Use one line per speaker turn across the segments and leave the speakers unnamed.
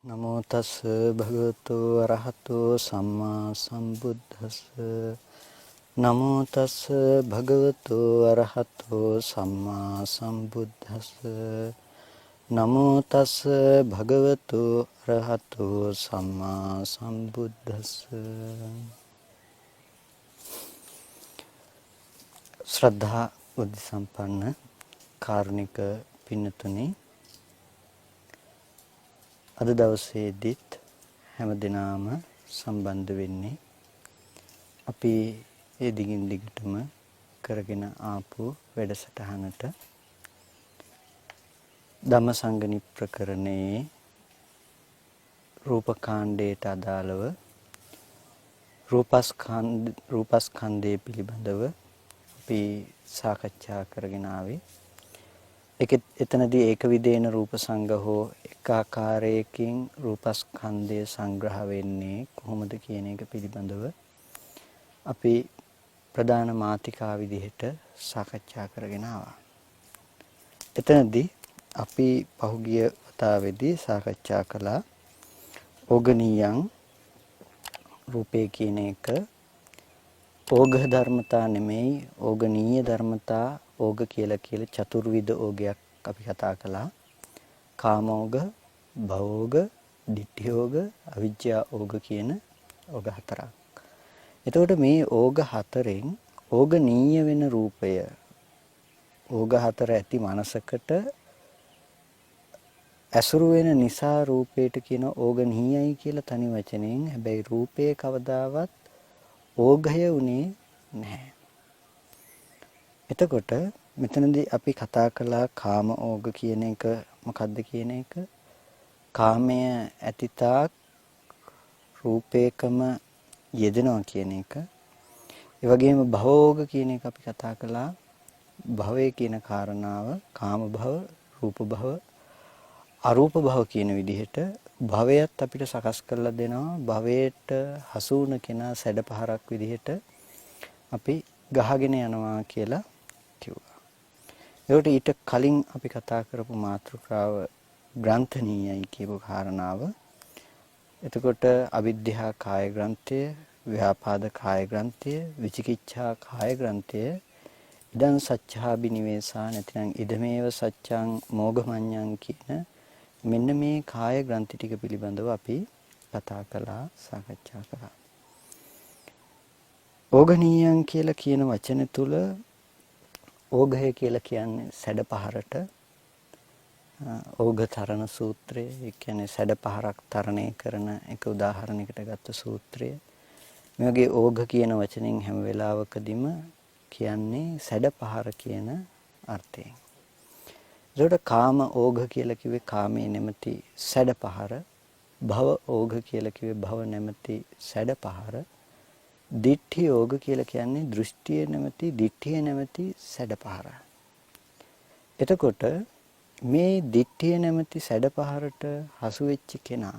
නමෝ තස් භගවතු අරහතෝ සම්මා සම්බුද්දස්ස නමෝ තස් භගවතු අරහතෝ සම්මා සම්බුද්දස්ස නමෝ තස් භගවතු අරහතෝ සම්මා සම්බුද්දස්ස ශ්‍රද්ධා බුද්ධ සම්පන්න කාරුණික පින්නතුනි, අද දවසේදීත් හැම දිනම සම්බන්ධ වෙන්නේ අපි ඒ දිගින් දිගටම කරගෙන ආපු වැඩසටහනට ධම්මසංගණි ප්‍රකරණයේ රූපකාණ්ඩයට අදාළව රූපස්කන්ධය පිළිබඳව අපි සාකච්ඡා කරගෙන ආවේ. එතනදී ඒක විදේන රූප සංගහෝ එක ආකාරයකින් රූපස්කන්ධය සංග්‍රහ වෙන්නේ කොහොමද කියන එක පිළිබඳව අපි ප්‍රධාන මාතිකා විදිහට සාකච්ඡා කරගෙන ආවා. එතනදී අපි පහුගිය වතාවේදී සාකච්ඡා කළා ඕගනීයන් රූපේ කියන එක ඕග ධර්මතා නෙමෙයි, ඕගනීය ධර්මතා. ඕග කියලා චතුර්විධ ඕගයක් අපි කතා කළා. කාමෝග, භවෝග, ditthියෝග, අවිජ්ජා ඕග කියන ඕග හතරක්. එතකොට මේ ඕග හතරෙන් ඕගනීය වෙන රූපය, ඕග හතර ඇති මනසකට ඇසුරු වෙන නිසා රූපයට කියන ඕගනීයයි කියලා තනි වචනෙන්. හැබැයි රූපයේ කවදාවත් ඕගය උනේ නැහැ. එතකොට මෙතනදී අපි කතා කළා කාම ඕග කියන එක මොකද්ද කියන එක. කාමය ඇතිතාක් රූපේකම යෙදෙනවා කියන එක. ඒ වගේම භවෝග කියන එක අපි කතා කළා. භවය කියන කාරණාව කාම භව, රූප භව, අරූප භව කියන විදිහට භවයත් අපිට සකස් කරලා දෙනවා. භවයට හසු වුණ කෙනා සැඩපහරක් විදිහට අපි ගහගෙන යනවා කියලා කිව්වා. ඒකට ඊට කලින් අපි කතා කරපු මාතෘකාව ග්‍රන්ථනීයයි කියපු කාරණාව. එතකොට අවිද්‍යා කාය ග්‍රන්ථය, ව්‍යාපාද කාය ග්‍රන්ථය, විචිකිච්ඡා කාය ග්‍රන්ථය, ඉදං සච්ඡාබි නිවේසා නැතිනම් ඉදමේව සච්ඡං මෝඝමඤ්ඤං කියන මෙන්න මේ කාය ග්‍රන්ථි ටික පිළිබඳව අපි කතා කළා, සාකච්ඡා කළා. ඕගනීයන් කියලා කියන වචන තුල ඕඝය කියලා කියන්නේ සැඩපහරට. ඕඝ තරණ සූත්‍රය, ඒ කියන්නේ සැඩපහරක් තරණය කරන එක උදාහරණයකට ගත්ත සූත්‍රය. මේ වගේ ඕඝ කියන වචනෙන් හැම වෙලාවකදීම කියන්නේ සැඩපහර කියන අර්ථයෙන්. ඒකට කාම ඕඝ කියලා කිව්වේ කාමයේ නැමැති සැඩපහර. භව ඕඝ කියලා කිව්වේ භව නැමැති සැඩපහර. ditthi ඕඝ කියලා කියන්නේ දෘෂ්ටිය නැමැති, ditthිය නැමැති සැඩපහර. එතකොට මේ ditthිය නැමැති සැඩපහරට හසු වෙච්ච කෙනා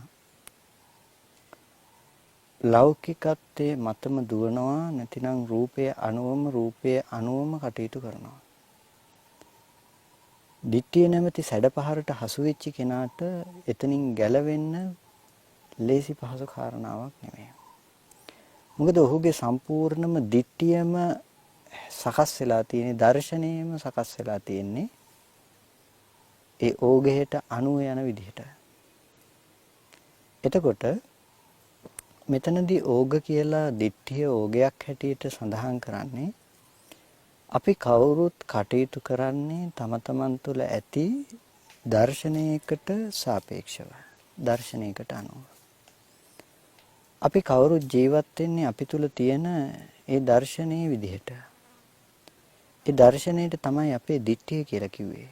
ලෞකිකත්වයේ මතම දුවනවා, නැතිනම් රූපයේ අනුවම කටයුතු කරනවා. ditthිය නැමැති සැඩපහරට හසු වෙච්ච කෙනාට එතනින් ගැලවෙන්න ලේසි පහසු කාරණාවක් නෙමෙයි. මොකද ඔහුගේ සම්පූර්ණම ditthියම සකස් වෙලා තියෙන්නේ, දර්ශනයම සකස් වෙලා තියෙන්නේ ඒ ඕගයට අනුව යන විදිහට. එතකොට මෙතනදී ඕග කියලා ditthිය ඕගයක් හැටියට සඳහන් කරන්නේ අපි කවුරුත් කටයුතු කරන්නේ තම තමන් තුළ ඇති දර්ශනයකට සාපේක්ෂව, දර්ශනයකට අනුව. අපි කවුරුත් ජීවත් වෙන්නේ අපි තුල තියෙන ඒ දර්ශනීය විදිහට. ඒ දර්ශනයට තමයි අපේ ditthිය කියලා කිව්වේ.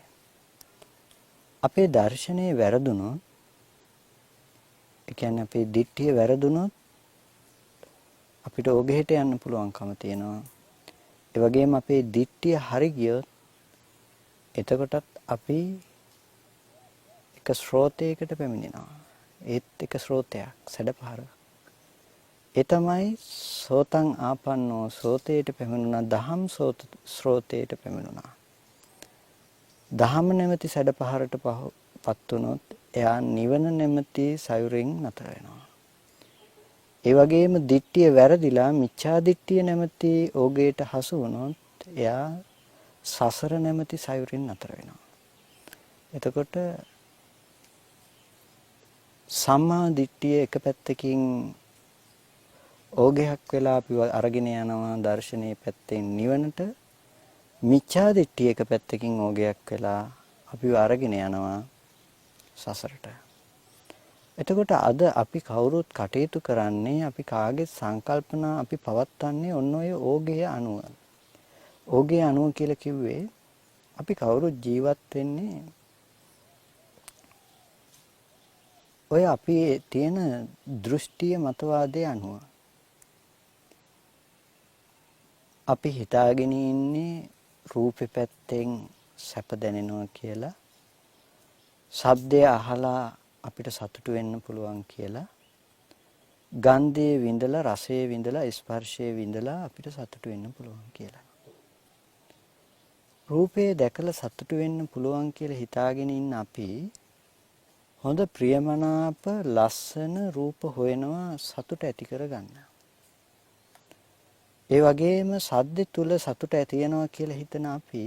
අපේ දර්ශනය වැරදුනොත්, ඒ කියන්නේ අපේ ditthිය වැරදුනොත් අපිට ඕගෙහෙට යන්න පුළුවන්කම තියෙනවා. ඒ වගේම අපේ ditthිය හරි ගියොත් එතකොටත් අපි එක ස්රෝතයකට පැමිණෙනවා. ඒත් එක ස්රෝතයක්, සැඩපහර. ඒ තමයි සෝතං ආපන්නෝ, සෝතයට පැමිණුණා, දහම් ස්රෝතයට පැමිණුණා. දහම නැමැති සැඩපහරට පත් වුණොත් එයා නිවන නැමැති සයුරෙන් නතර වෙනවා. ඒ වගේම දිට්ඨිය වැරදිලා මිච්ඡා දිට්ඨිය නැමැති ඕගේට හසු වුණොත් එයා සසර නැමැති සයුරින් නතර වෙනවා. එතකොට සම්මා දිට්ඨිය එක පැත්තකින් ඕගයක් වෙලා අපි අරගෙන යනවා දර්ශනීය පැත්තෙන් නිවනට. මිච්ඡා දිට්ඨිය එක පැත්තකින් ඕගයක් වෙලා අපි අරගෙන යනවා සසරට. එතකොට අද අපි කවුරුත් කටයුතු කරන්නේ අපි කාගේ සංකල්පනා අපි පවත්න්නේ ඔන්න ඔය ඕගය අනුව. ඕගය අනුව කියලා කිව්වේ අපි කවුරුත් ජීවත් වෙන්නේ ඔය අපි තියෙන දෘෂ්ටිය මතවාදයේ අනුව. අපි හිතාගෙන ඉන්නේ රූපේ පැත්තෙන් සැප දැනෙනවා කියලා. ශබ්දය අහලා අපිට සතුටු වෙන්න පුළුවන් කියලා. ගන්ධයේ විඳලා රසයේ විඳලා ස්පර්ශයේ විඳලා අපිට සතුටු වෙන්න පුළුවන් කියලා. රූපේ දැකලා සතුටු වෙන්න පුළුවන් කියලා හිතාගෙන ඉන්න අපි හොඳ ප්‍රියමනාප ලස්සන රූප හොයනවා සතුට ඇති කරගන්න. ඒ වගේම සද්ද තුල සතුට ඇති වෙනවා කියලා හිතන අපි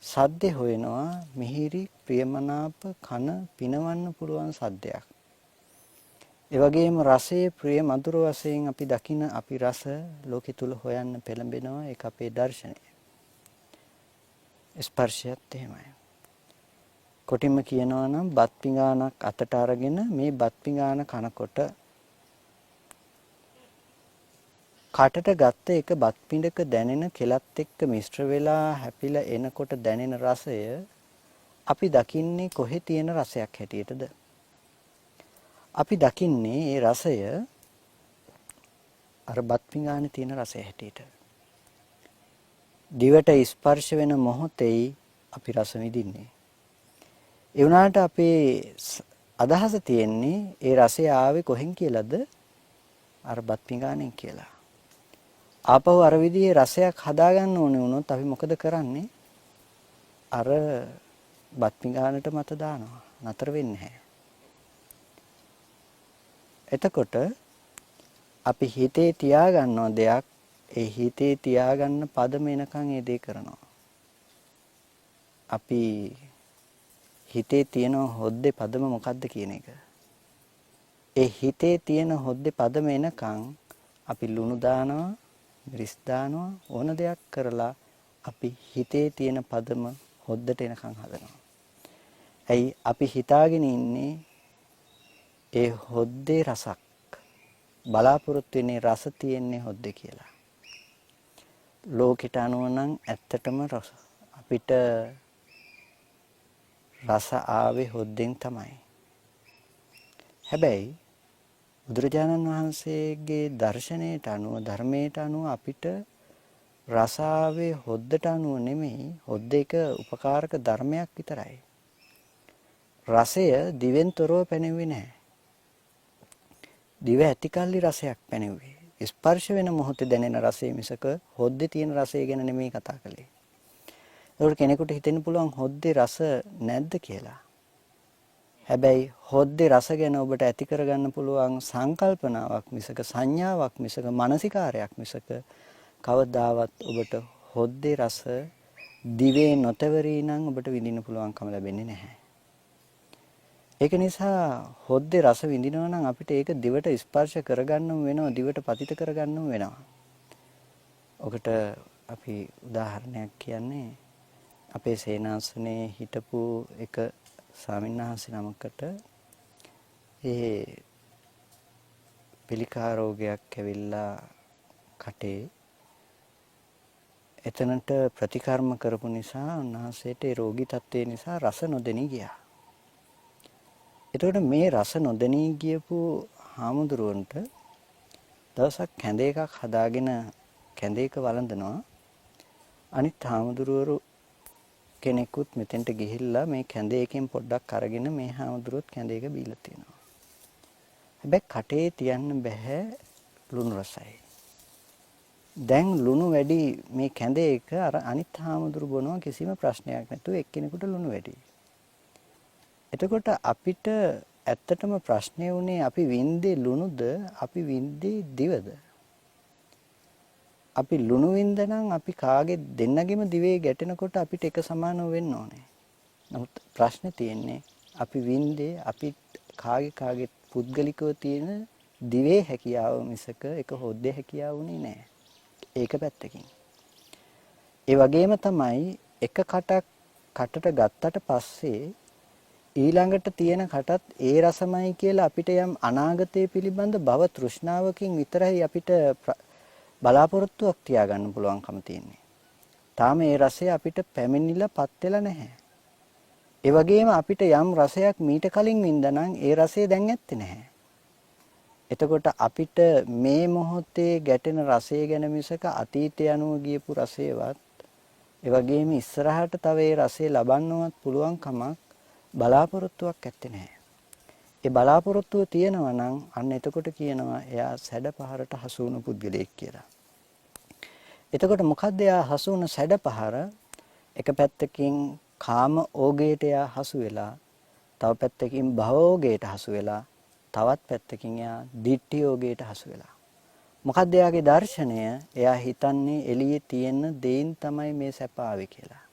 සද්දේ හොයනවා මිහිරි ප්‍රියමනාප කන පිනවන්න පුළුවන් සද්දයක්. ඒ වගේම රසයේ ප්‍රිය මధుර වශයෙන් අපි දකින අපි රස ලෝකෙ තුල හොයන්න පෙළඹෙනවා. ඒක අපේ දර්ශනය. ස්පර්ශයත් එහෙමයි. කොටින්ම කියනවා නම් බත් පිඟානක් අතට අරගෙන මේ බත් පිඟාන කනකොට කටට ගත්ත එක බත් පිඬක දැනෙන කෙලත් එක්ක මිශ්‍ර වෙලා හැපිලා එනකොට දැනෙන රසය අපි දකින්නේ කොහේ තියෙන රසයක් හැටියටද? අපි දකින්නේ ඒ රසය අර බත් පිඟානේ තියෙන රසය හැටියට. දිවට ස්පර්ශ වෙන මොහොතේ අපි රස විඳින්නේ. ඒ වුණාට අපේ අදහස තියෙන්නේ ඒ රසය ආවේ කොහෙන් කියලාද? අර බත් පිඟානෙන් කියලා. ආපහු අර විදිහේ රසයක් හදාගන්න ඕනේ වුණොත් අපි මොකද කරන්නේ? අර බත් පිඟානට මත දානවා. නතර වෙන්නේ නැහැ. එතකොට අපි හිතේ තියාගන්නව දෙයක් ඒ හිතේ තියාගන්න පදම එනකන් ඒ දේ කරනවා. අපි හිතේ තියෙන හොද්දේ පදම මොකද්ද කියන එක. ඒ හිතේ තියෙන හොද්දේ පදම එනකන් අපි ලුණු දානවා, මිරිස් දානවා, ඕන දෙයක් කරලා අපි හිතේ තියෙන පදම හොද්දට එනකන් හදනවා. ඇයි අපි හිතාගෙන ඉන්නේ ඒ හොද්දේ රසක් බලාපොරොත්තු වෙන්නේ රස තියෙන්නේ හොද්දේ කියලා. ලෝකෙට අනුව නම් ඇත්තටම රස අපිට රස ආවේ හොද්දෙන් තමයි. හැබැයි බුදුරජාණන් වහන්සේගේ දර්ශනයට අනුව ධර්මයට අනුව අපිට රස ආවේ හොද්දට අනුව නෙමෙයි, හොද්ද එක උපකාරක ධර්මයක් විතරයි. රසය දිවෙන් තොරව පැනෙන්නේ නැහැ. දිව ඇතිකල්ලි රසයක් පැනෙන්නේ. ස්පර්ශ වෙන මොහොතේ දැනෙන රසය මිසක හොද්දේ තියෙන රසය ගැන නෙමෙයි කතා කළේ. ඒකට කෙනෙකුට හිතෙන්න පුළුවන් හොද්දේ රස නැද්ද කියලා. හැබැයි හොද්දේ රස ගැන ඔබට ඇති කරගන්න පුළුවන් සංකල්පනාවක් මිසක සංඥාවක් මිසක මානසිකාරයක් මිසක කවදාවත් ඔබට හොද්දේ රස දිවේ නොතවරී නම් ඔබට විඳින්න පුළුවන්කම ලැබෙන්නේ නැහැ. ඒක නිසා හොද්දේ රස විඳිනවා නම් අපිට ඒක දිවට ස්පර්ශ කරගන්නම වෙනවා, දිවට පතිත කරගන්නම වෙනවා. ඔකට අපි උදාහරණයක් කියන්නේ අපේ සේනාසනේ හිටපු එක ස්වාමින්වහන්සේ නමකට ඒ පිළිකා රෝගයක් ඇවිල්ලා කටේ එතනට ප්‍රතිකර්ම කරපු නිසා උන්වහන්සේට ඒ රෝගී තත්ත්වය නිසා රස නොදෙනී ගියා. එතකොට මේ රස නොදෙනී ගියපු හාමුදුරුවන්ට දවසක් කැඳ එකක් හදාගෙන කැඳ එක වළඳනවා. අනිත් හාමුදුරුවරු කෙනෙකුත් මෙතෙන්ට ගිහිල්ලා මේ කැඳ එකෙන් පොඩ්ඩක් අරගෙන මේ හාමුදුරුවොත් කැඳ එක බීලා තියෙනවා. හැබැයි කටේ තියන්න බෑ ලුණු රසයි. දැන් ලුණු වැඩි මේ කැඳ එක අර අනිත් හාමුදුරු බොනවා කිසිම ප්‍රශ්නයක් නැතුව එක්කෙනෙකුට ලුණු වැඩි. එතකොට අපිට ඇත්තටම ප්‍රශ්නේ උනේ අපි වින්දේ ලුණුද අපි වින්දේ දිවද? අපි ලුණු වින්ද නම් අපි කාගේ දෙන්නගෙම දිවේ ගැටෙනකොට අපිට එක සමානව වෙන්න ඕනේ. නමුත් ප්‍රශ්නේ තියෙන්නේ අපි වින්දේ අපි කාගේ පුද්ගලිකව තියෙන දිවේ හැකියාව මිසක එක හොද්දේ හැකියාව උනේ නැහැ. ඒක පැත්තකින්. ඒ වගේම තමයි එක කටට ගත්තට පස්සේ ඊළඟට තියෙන කටත් ඒ රසමයි කියලා අපිට යම් අනාගතයේ පිළිබඳ භව තෘෂ්ණාවකින් විතරයි අපිට බලාපොරොත්තුවක් තියාගන්න පුළුවන්කම තියෙන්නේ. තාම ඒ රසය අපිට පැමිණිලා පත් වෙලා නැහැ. ඒ වගේම අපිට යම් රසයක් මීට කලින් වින්දානම් ඒ රසය දැන් ඇත්තේ නැහැ. එතකොට අපිට මේ මොහොතේ ගැටෙන රසය ගැන මිසක අතීතය අනුව ගියපු රසයවත් ඒ වගේම ඉස්සරහට තව ඒ රසය ලබන්නවත් පුළුවන් කමක් බලාපොරොත්තුවක් ඇත්තේ නැහැ. ඒ බලාපොරොත්තුව තියෙනවා නම් අන්න එතකොට කියනවා එයා සැඩපහරට හසු වුණු පුද්ගලයෙක් කියලා. එතකොට මොකද්ද එයා හසු වුණ සැඩපහර? එක පැත්තකින් කාම ඕගයට එයා හසු වෙලා, තව පැත්තකින් භව ඕගයට හසු වෙලා, තවත් පැත්තකින් එයා ditthi ඕගයට හසු වෙලා. මොකද්ද එයාගේ දර්ශනය? එයා හිතන්නේ එළියේ තියෙන දේන් තමයි මේ සැප ආවේ කියලා.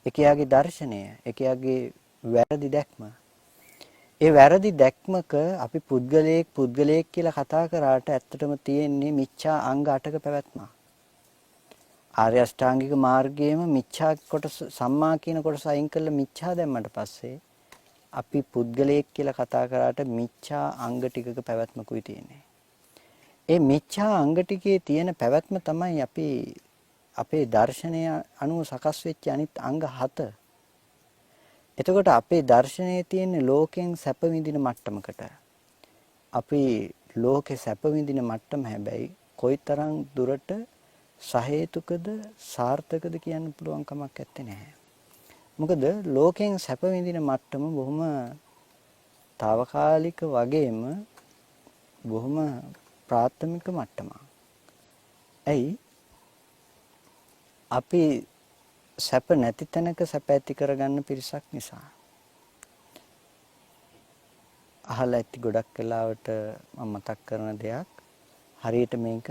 එයාගේ දර්ශනය, එයාගේ වැරදි දැක්ම. ඒ වැරදි දැක්මක අපි පුද්ගලයෙක් කියලා කතා කරාට ඇත්තටම තියෙන්නේ මිච්ඡා අංග 8ක පැවැත්ම. ආර්ය අෂ්ටාංගික මාර්ගයේම මිච්ඡා කොටස සම්මා කියන කොටස අයින් කරලා මිච්ඡා දැම්මට පස්සේ අපි පුද්ගලයෙක් කියලා කතා කරාට මිච්ඡා අංග ටිකක පැවැත්මකුයි තියෙන්නේ. ඒ මිච්ඡා අංග ටිකේ තියෙන පැවැත්ම තමයි අපි අපේ දර්ශනය අනුව සකස් වෙච්ච අනිත් අංග 7. එතකොට අපේ දර්ශනයේ තියෙන ලෝකෙන් සැප විඳින මට්ටමකට. අපි ලෝකේ සැප විඳින මට්ටම හැබැයි කොයිතරම් දුරට සහේතුකද සාර්ථකද කියන්න පුළුවන් කමක් නැත්තේ නෑ. මොකද ලෝකෙන් සැප විඳින මට්ටම බොහොම తాවකාලික වගේම බොහොම ප්‍රාථමික මට්ටමක්. ඇයි අපි සැප නැති තැනක සැප ඇති කරගන්න පිරිසක් නිසා. අහලා ඇති ගොඩක් වෙලාවට මම මතක් කරන දෙයක් හරියට මේක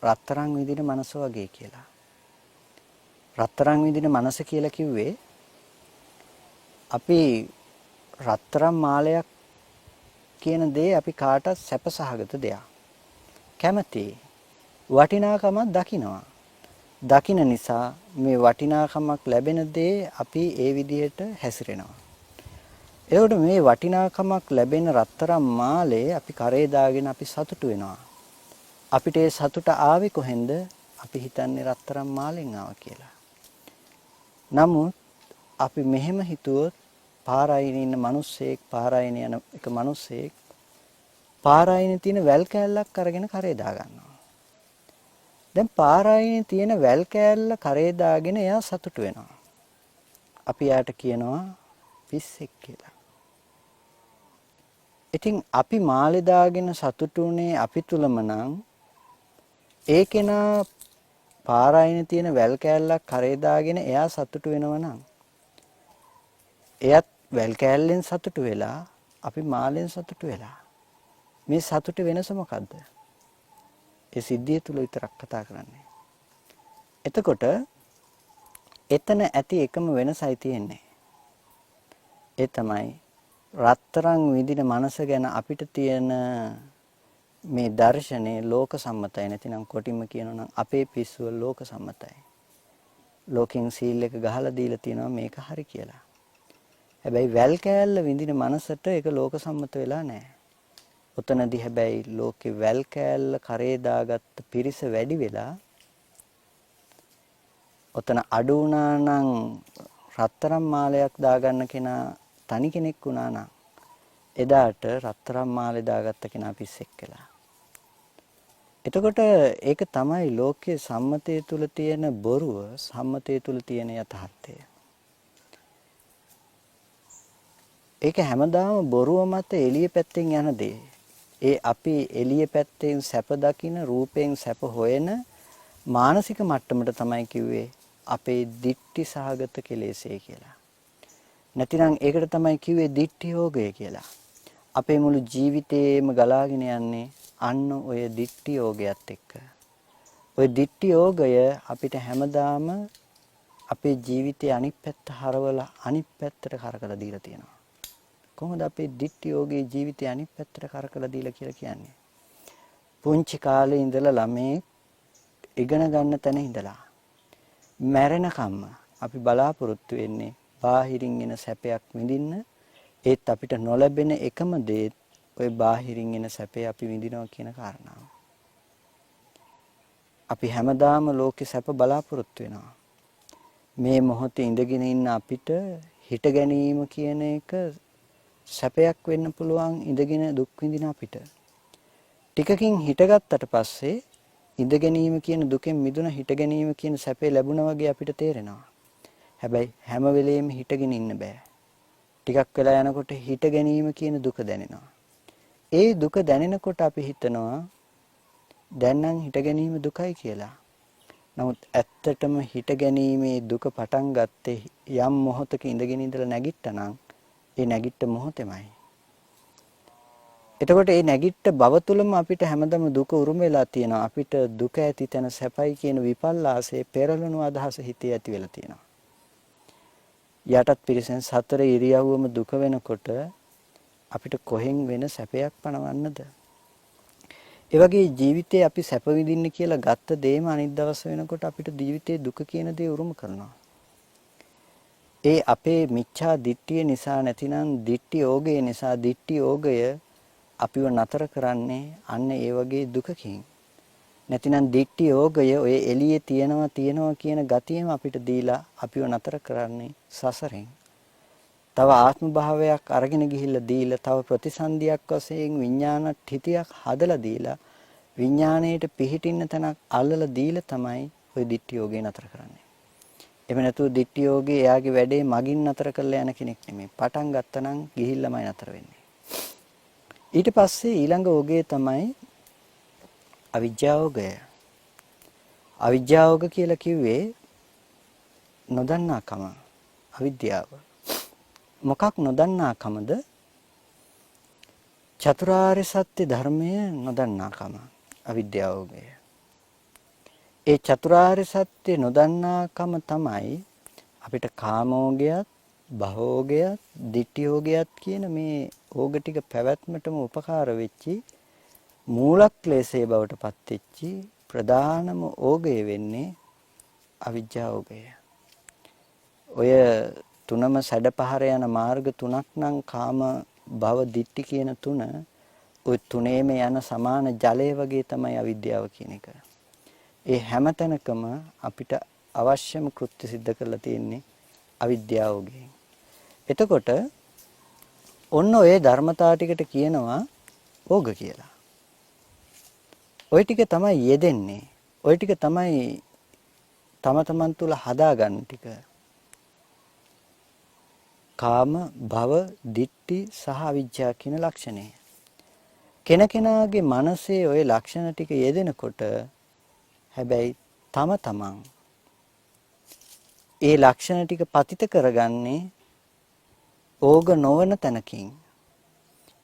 රත්තරන් විදින මනස වගේ කියලා. රත්තරන් විදින මනස කියලා කිව්වේ අපි රත්තරන් මාලයක් කියන දේ අපි කාටත් සැපසහගත දෙයක්. කැමති වටිනාකමක් දකිනවා. දකින නිසා මේ වටිනාකමක් ලැබෙන දේ අපි ඒ විදිහට හැසිරෙනවා. ඒකට මේ වටිනාකමක් ලැබෙන රත්තරන් මාලේ අපි කරේ දාගෙන අපි සතුටු වෙනවා. අපිට ඒ සතුට ආවේ කොහෙන්ද? අපි හිතන්නේ රත්තරන් මාලෙන් ආවා කියලා. නමුත් අපි මෙහෙම හිතුවොත් පාරායිනේ ඉන්න මිනිස්සෙක් පාරායිනේ යන එක මිනිස්සෙක් පාරායිනේ තියෙන වැල් කෑල්ලක් අරගෙන කරේ දා ගන්නවා. දැන් පාරායිනේ තියෙන වැල් කෑල්ල කරේ දාගෙන එයා සතුටු වෙනවා. අපි යාට කියනවා පිස්සෙක් කියලා. ඉතින් අපි මාලේ දාගෙන සතුටුුනේ අපි තුලම නම් ඒ කෙනා පාරායිනේ තියෙන වැල් කෑල්ලක් කරේ දාගෙන එයා සතුටු වෙනවා නම් එයත් වැල් කෑල්ලෙන් සතුටු වෙලා අපි මාලෙන් සතුටු වෙලා මේ සතුට වෙනස මොකද්ද? ඒ සිද්ධිය තුල විතරක් කතා කරන්නේ. එතකොට එතන ඇති එකම වෙනසයි තියෙන්නේ. ඒ තමයි රත්තරන් විදින මනස ගැන අපිට තියෙන මේ දර්ශනේ ලෝක සම්මතයි. නැතිනම් කොටින්ම කියනවා නම් අපේ පිස්සුව ලෝක සම්මතයි. ලෝකෙන් සීල් එක ගහලා දීලා තියෙනවා මේක හරි කියලා. හැබැයි වැල් කෑල්ල විඳින මනසට ඒක ලෝක සම්මත වෙලා නැහැ. ඔතනදී හැබැයි ලෝකේ වැල් කෑල්ල කරේ දාගත්ත පිරිස වැඩි වෙලා ඔතන අඩු වුණා නම් රත්තරන් මාලයක් දාගන්න කෙනා තනි කෙනෙක් වුණා නම් එදාට රත්තරන් මාලේ දාගත්ත කෙනා පිස්සෙක් කියලා. එතකොට ඒක තමයි ලෝකයේ සම්මතය තුල තියෙන බොරුව, සම්මතය තුල තියෙන යථාර්ථය. ඒක හැමදාම බොරුව මත එළිය පැත්තෙන් යන දේ. ඒ අපි එළිය පැත්තෙන් සැප දකින රූපයෙන් සැප හොයන මානසික මට්ටමට තමයි කිව්වේ අපේ දික්ටි සහගත කෙලෙසේ කියලා. නැතිනම් ඒකට තමයි කිව්වේ දිට්ඨි යෝගය කියලා. අපේ මුළු ජීවිතේම ගලාගෙන යන්නේ අන්න ඔය දිට්ඨි යෝගයත් එක්ක. ඔය දිට්ඨි යෝගය අපිට හැමදාම අපේ ජීවිතයේ අනිත් පැත්ත හරවලා අනිත් පැත්තට කරකලා දීලා තියෙනවා. කොහොමද අපේ දිට්ඨි යෝගයේ ජීවිතය අනිත් පැත්තට කරකලා දීලා කියලා කියන්නේ? පුංචි කාලේ ඉඳලා ළමේ ඉගෙන ගන්න තැන ඉඳලා මැරෙනකම්ම අපි බලාපොරොත්තු වෙන්නේ බාහිරින් එන සැපයක් විඳින්න. ඒත් අපිට නොලැබෙන එකම දේ ඔය බාහිරින් එන සැපේ අපි විඳිනවා කියන කාරණාව. අපි හැමදාම ලෝකේ සැප බලාපොරොත්තු වෙනවා. මේ මොහොතේ ඉඳගෙන ඉන්න අපිට හිට ගැනීම කියන එක සැපයක් වෙන්න පුළුවන් ඉඳගෙන දුක් විඳින අපිට. ටිකකින් හිටගත්තට පස්සේ ඉඳ ගැනීම කියන දුකෙන් මිදුණ හිට ගැනීම කියන සැපේ ලැබුණා වගේ අපිට තේරෙනවා. හැබැයි හැම වෙලෙම හිටගෙන ඉන්න බෑ. ටිකක් වෙලා යනකොට හිට ගැනීම කියන දුක දැනෙනවා. ඒ දුක දැනෙනකොට අපි හිතනවා දැන් නම් හිට ගැනීම දුකයි කියලා. නමුත් ඇත්තටම හිට ගැනීමේ දුක පටන් ගත්තේ යම් මොහොතක ඉඳගෙන ඉඳලා නැගිට්ටනම් ඒ නැගිට්ට මොහොතෙමයි. එතකොට මේ නැගිට්ට බව තුළම අපිට හැමදම දුක උරුම වෙලා තියෙනවා. අපිට දුක ඇති තැන සැපයි කියන විපල්ලාසයේ පෙරළුණු අදහස හිතේ ඇති වෙලා තියෙනවා. යටත් පිරිසෙන් සතර ඉරියව්වම දුක වෙනකොට අපිට කොහෙන් වෙන සැපයක් පණවන්නද? ඒ වගේ ජීවිතේ අපි සැප විඳින්න කියලා ගත්ත දේම අනිත් දවස් වෙනකොට අපිට ජීවිතේ දුක කියන දේ උරුම කරනවා. ඒ අපේ මිච්ඡා දිට්ඨිය නිසා නැතිනම් දිට්ඨි යෝගය නිසා දිට්ඨි යෝගය අපිව නතර කරන්නේ අන්න ඒ වගේ දුකකින්. නැතිනම් දිට්ඨි යෝගය ඔය එළියේ තියනවා කියන ගතියම අපිට දීලා අපිව නතර කරන්නේ සසරෙන්. තව ආත්ම භාවයක් අරගෙන ගිහිල්ලා දීලා තව ප්‍රතිසන්දියක් වශයෙන් විඥාන ඨිතියක් හදලා දීලා විඥාණයට පිහිටින්න තැනක් අල්ලලා දීලා තමයි ওই දිට්ඨි යෝගේ නතර කරන්නේ. එහෙම නැතුව දිට්ඨි යෝගේ එයාගේ වැඩේ මගින් නතර කරලා යන කෙනෙක් නෙමෙයි. පටන් ගත්තනම් ගිහිල්ලාමයි නතර වෙන්නේ. ඊට පස්සේ ඊළඟ යෝගය තමයි අවිජ්ජායෝගය. අවිජ්ජායෝග කියලා කිව්වේ නොදන්නාකම, අවිද්‍යාව. මොකක් නොදන්නාකමද? චතුරාර්ය සත්‍ය ධර්මය නොදන්නාකම අවිද්‍යාවෝගය. ඒ චතුරාර්ය සත්‍ය නොදන්නාකම තමයි අපිට කාමෝගයත්, භවෝගයත්, ditthියෝගයත් කියන මේ ඕග ටික පැවැත්මටම උපකාර වෙච්චි මූලක්ලේශයේ බවට පත් වෙච්චි ප්‍රධානම ඕගය වෙන්නේ අවිජ්ජාෝගය. ඔය තුනම සැඩපහර යන මාර්ග තුනක් නම් කාම භව ditthි කියන තුන ඔය තුනේම යන සමාන ජලය වගේ තමයි අවිද්‍යාව කියන එක. ඒ හැම තැනකම අපිට අවශ්‍යම කෘත්‍ය સિદ્ધ කරලා තියෙන්නේ අවිද්‍යාවෝගයෙන්. එතකොට ඔන්න ඔය ධර්මතා ටිකට කියනවා ඕග කියලා. ওই ටික තමයි යෙදෙන්නේ. ওই ටික තමයි තම තමන් තුල හදාගන්න ටික. කාම, භව, ditthi සහ අවිජ්ජා කියන ලක්ෂණය. කෙනකෙනාගේ මනසේ ওই ලක්ෂණ ටික යෙදෙනකොට හැබැයි තම තමන් ඒ ලක්ෂණ ටික පතිත කරගන්නේ ඕග නොවන තැනකින්.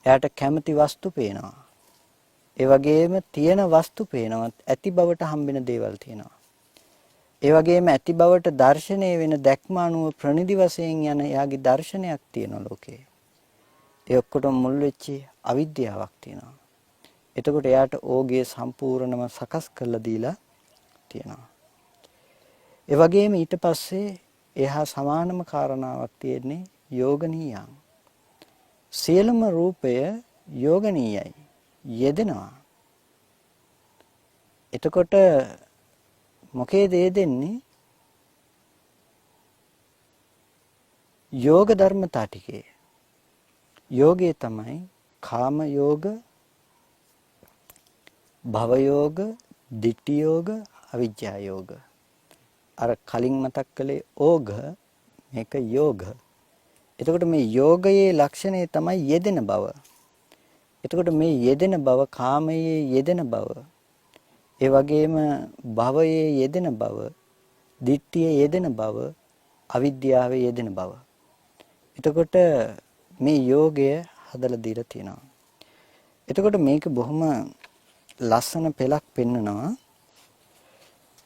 එයාට කැමති වස්තු පේනවා. ඒ වගේම තියෙන වස්තු පේනවා. ඇති බවට හම්බෙන දේවල් තියෙනවා. ඒ වගේම ඇති බවට දර්ශනය වෙන දැක්ම අනුව ප්‍රනිදි වශයෙන් යන එයාගේ දර්ශනයක් තියෙනවා ලෝකේ. ඒ ඔක්කොටම මුල් වෙච්චි අවිද්‍යාවක් තියෙනවා. එතකොට එයාට ඕගේ සම්පූර්ණම සකස් කරලා දීලා තියෙනවා. ඒ වගේම ඊට පස්සේ එහා සමානම කාරණාවක් තියෙන්නේ යෝගනීයං. සියලුම රූපය යෝගනීයයි. යෙදෙනවා. එතකොට මොකේද යෙදෙන්නේ? යෝග ධර්මතා ටිකේ. යෝගය තමයි කාම යෝග, භව යෝග, ditthi යෝග, අවිජ්ජා යෝග. අර කලින් මතක් කළේ ඕග, මේක යෝග. එතකොට මේ යෝගයේ ලක්ෂණය තමයි යෙදෙන බව. එතකොට මේ යෙදෙන බව කාමයේ යෙදෙන බව, ඒ වගේම භවයේ යෙදෙන බව, ditthියේ යෙදෙන බව, අවිද්‍යාවේ යෙදෙන බව. එතකොට මේ යෝගය හදලා දීලා තියෙනවා. එතකොට මේක බොහොම ලස්සන පෙළක් පෙන්නනවා.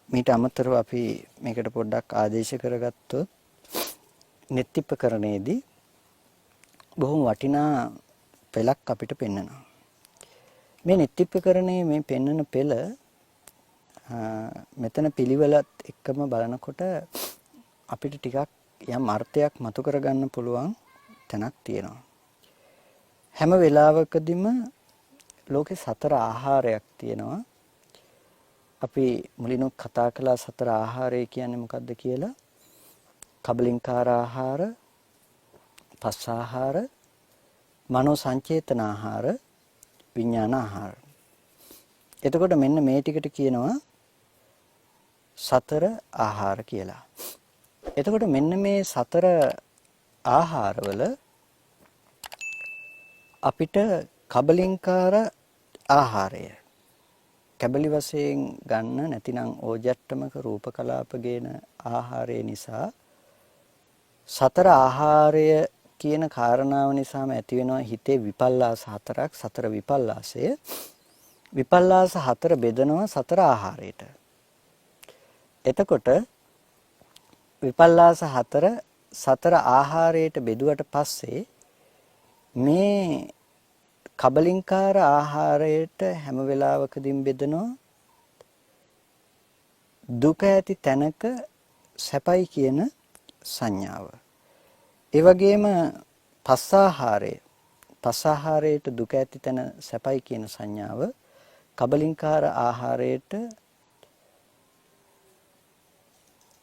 මීට අමතරව අපි මේකට පොඩ්ඩක් ආදේශ කරගත්තොත් නෙත්තිපකරණයේදී බොහොම වටිනා පෙළක් අපිට පෙන්නනවා. මේ නෙත්තිපකරණයේ මේ පෙන්නන පෙළ මෙතන පිළිවෙලත් එක්කම බලනකොට අපිට ටිකක් යම් අර්ථයක් මතු කරගන්න පුළුවන් තැනක් තියෙනවා. හැම වෙලාවකදීම ලෝකේ 4 ආහාරයක් තියෙනවා. අපි මුලින්ම කතා කළා 4 ආහාරය කියන්නේ මොකක්ද කියලා. කබලින්කාර ආහාර, පස් ආහාර, මනෝ සංචේතන ආහාර, විඥාන ආහාර. එතකොට මෙන්න මේ ටිකට කියනවා 4 ආහාර කියලා. එතකොට මෙන්න මේ 4 ආහාරවල අපිට කබලින්කාර ආහාරය කැබලි වශයෙන් ගන්න නැතිනම් ඕජට්ටමක රූප කලාප ගේන ආහාරය නිසා 4 ආහාරය කියන කාරණාව නිසාම ඇති වෙනවා හිතේ විපල්ලාස 4ක්. 4 විපල්ලාසය. විපල්ලාස 4 බෙදනවා 4 ආහාරයට. එතකොට විපල්ලාස 4 ආහාරයට බෙදුවට පස්සේ මේ කබලින්කාර ආහාරයට හැම වෙලාවකදීම බෙදනවා දුක ඇති තැනක සැපයි කියන සංඥාව. ඒ වගේම පස් ආහාරයට දුක ඇති තැන සැපයි කියන සංඥාව. කබලින්කාර ආහාරයට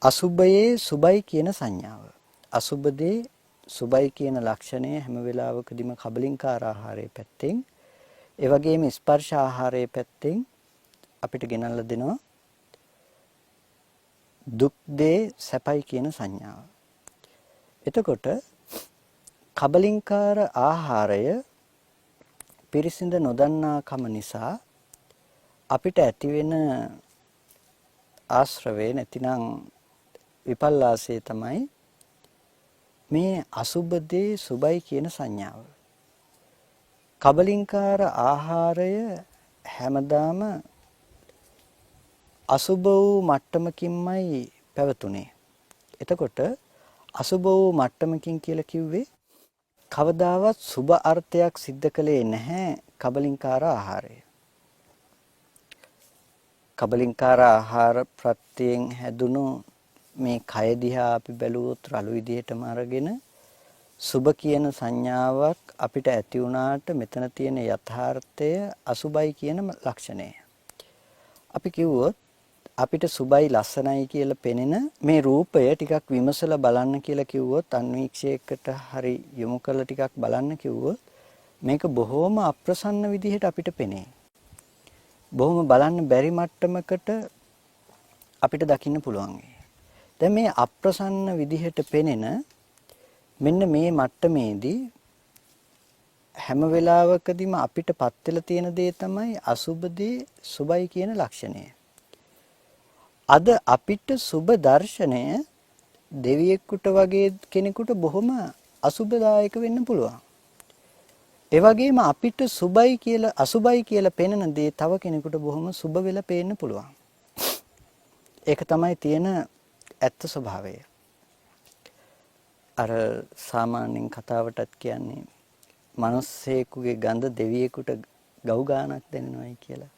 අසුබයේ සුබයි කියන සංඥාව. අසුබදී සුබයි කියන ලක්ෂණය හැම වෙලාවකදීම කබලින්කාර ආහාරයේ පැත්තෙන් ඒ වගේම ස්පර්ශ ආහාරයේ පැත්තෙන් අපිට ගෙනල්ලා දෙනවා දුක් දේ සැපයි කියන සංඥාව. එතකොට කබලින්කාර ආහාරය පිරිසිඳ නොදන්නාකම නිසා අපිට ඇති වෙන ආශ්‍රවේ නැතිනම් විපල්ලාසය තමයි මේ අසුබදී සුබයි කියන සංඥාව. කබලින්කාර ආහාරය හැමදාම අසුබ වූ මට්ටමකින්මයි පැවතුනේ. එතකොට අසුබ වූ මට්ටමකින් කියලා කිව්වේ කවදාවත් සුබ අර්ථයක් සිද්ධ කළේ නැහැ කබලින්කාර ආහාරය. කබලින්කාර ආහාර ප්‍රත්‍යයෙන් හැදුණු මේ කය දිහා අපි බැලුවොත් රළු විදිහටම අරගෙන සුබ කියන සංඥාවක් අපිට ඇති වුණාට මෙතන තියෙන යථාර්ථය අසුබයි කියන ලක්ෂණය. අපි කිව්වොත් අපිට සුබයි ලස්සනයි කියලා පෙනෙන මේ රූපය ටිකක් විමසලා බලන්න කියලා කිව්වොත් අන්වීක්ෂයකට හරි යොමු කරලා ටිකක් බලන්න කිව්වොත් මේක බොහොම අප්‍රසන්න විදිහට අපිට පෙනේ. බොහොම බලන්න බැරි මට්ටමකට අපිට දකින්න පුළුවන්. දැන් මේ අප්‍රසන්න විදිහට පෙනෙන මෙන්න මේ මට්ටමේදී හැම වෙලාවකදීම අපිට පත් වෙලා තියෙන දේ තමයි අසුබදී සුබයි කියන ලක්ෂණය. අද අපිට සුබ දර්ශනය දෙවියෙකුට වගේ කෙනෙකුට බොහොම අසුබදායක වෙන්න පුළුවන්. ඒ වගේම අපිට සුබයි කියලා අසුබයි කියලා පෙනෙන දේ තව කෙනෙකුට බොහොම සුබ වෙලා පේන්න පුළුවන්. ඒක තමයි තියෙන ඇත්ත ස්වභාවය. අර සාමාන්‍යයෙන් කතාවටත් කියන්නේ මිනිස්සෙකුගේ ගඳ දෙවියෙකුට ගව් ගානක් දැනෙනවයි කියලා.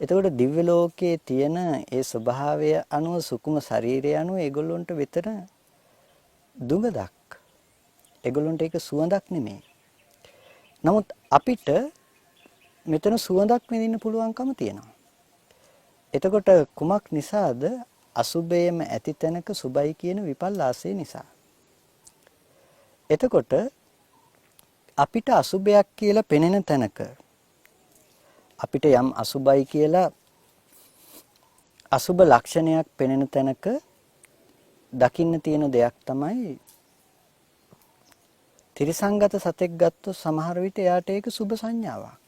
එතකොට දිව්‍ය ලෝකයේ තියෙන ඒ ස්වභාවය අනුව සුකුම ශරීරය අනුව ඒගොල්ලොන්ට විතර දුඟදක්. ඒගොල්ලොන්ට ඒක සුවඳක් නෙමෙයි. නමුත් අපිට මෙතන සුවඳක් විඳින්න පුළුවන්කම තියෙනවා. එතකොට කුමක් නිසාද? අසුබයේම ඇති තැනක සුබයි කියන විපල්ලාසය නිසා. එතකොට අපිට අසුබයක් කියලා පෙනෙන තැනක අපිට යම් අසුබයි කියලා අසුබ ලක්ෂණයක් පෙනෙන තැනක දකින්න තියෙන දෙයක් තමයි ත්‍රිසංගත සතෙක් ගත්තොත් සමහර විට එයාට ඒක සුබ සංඥාවක්.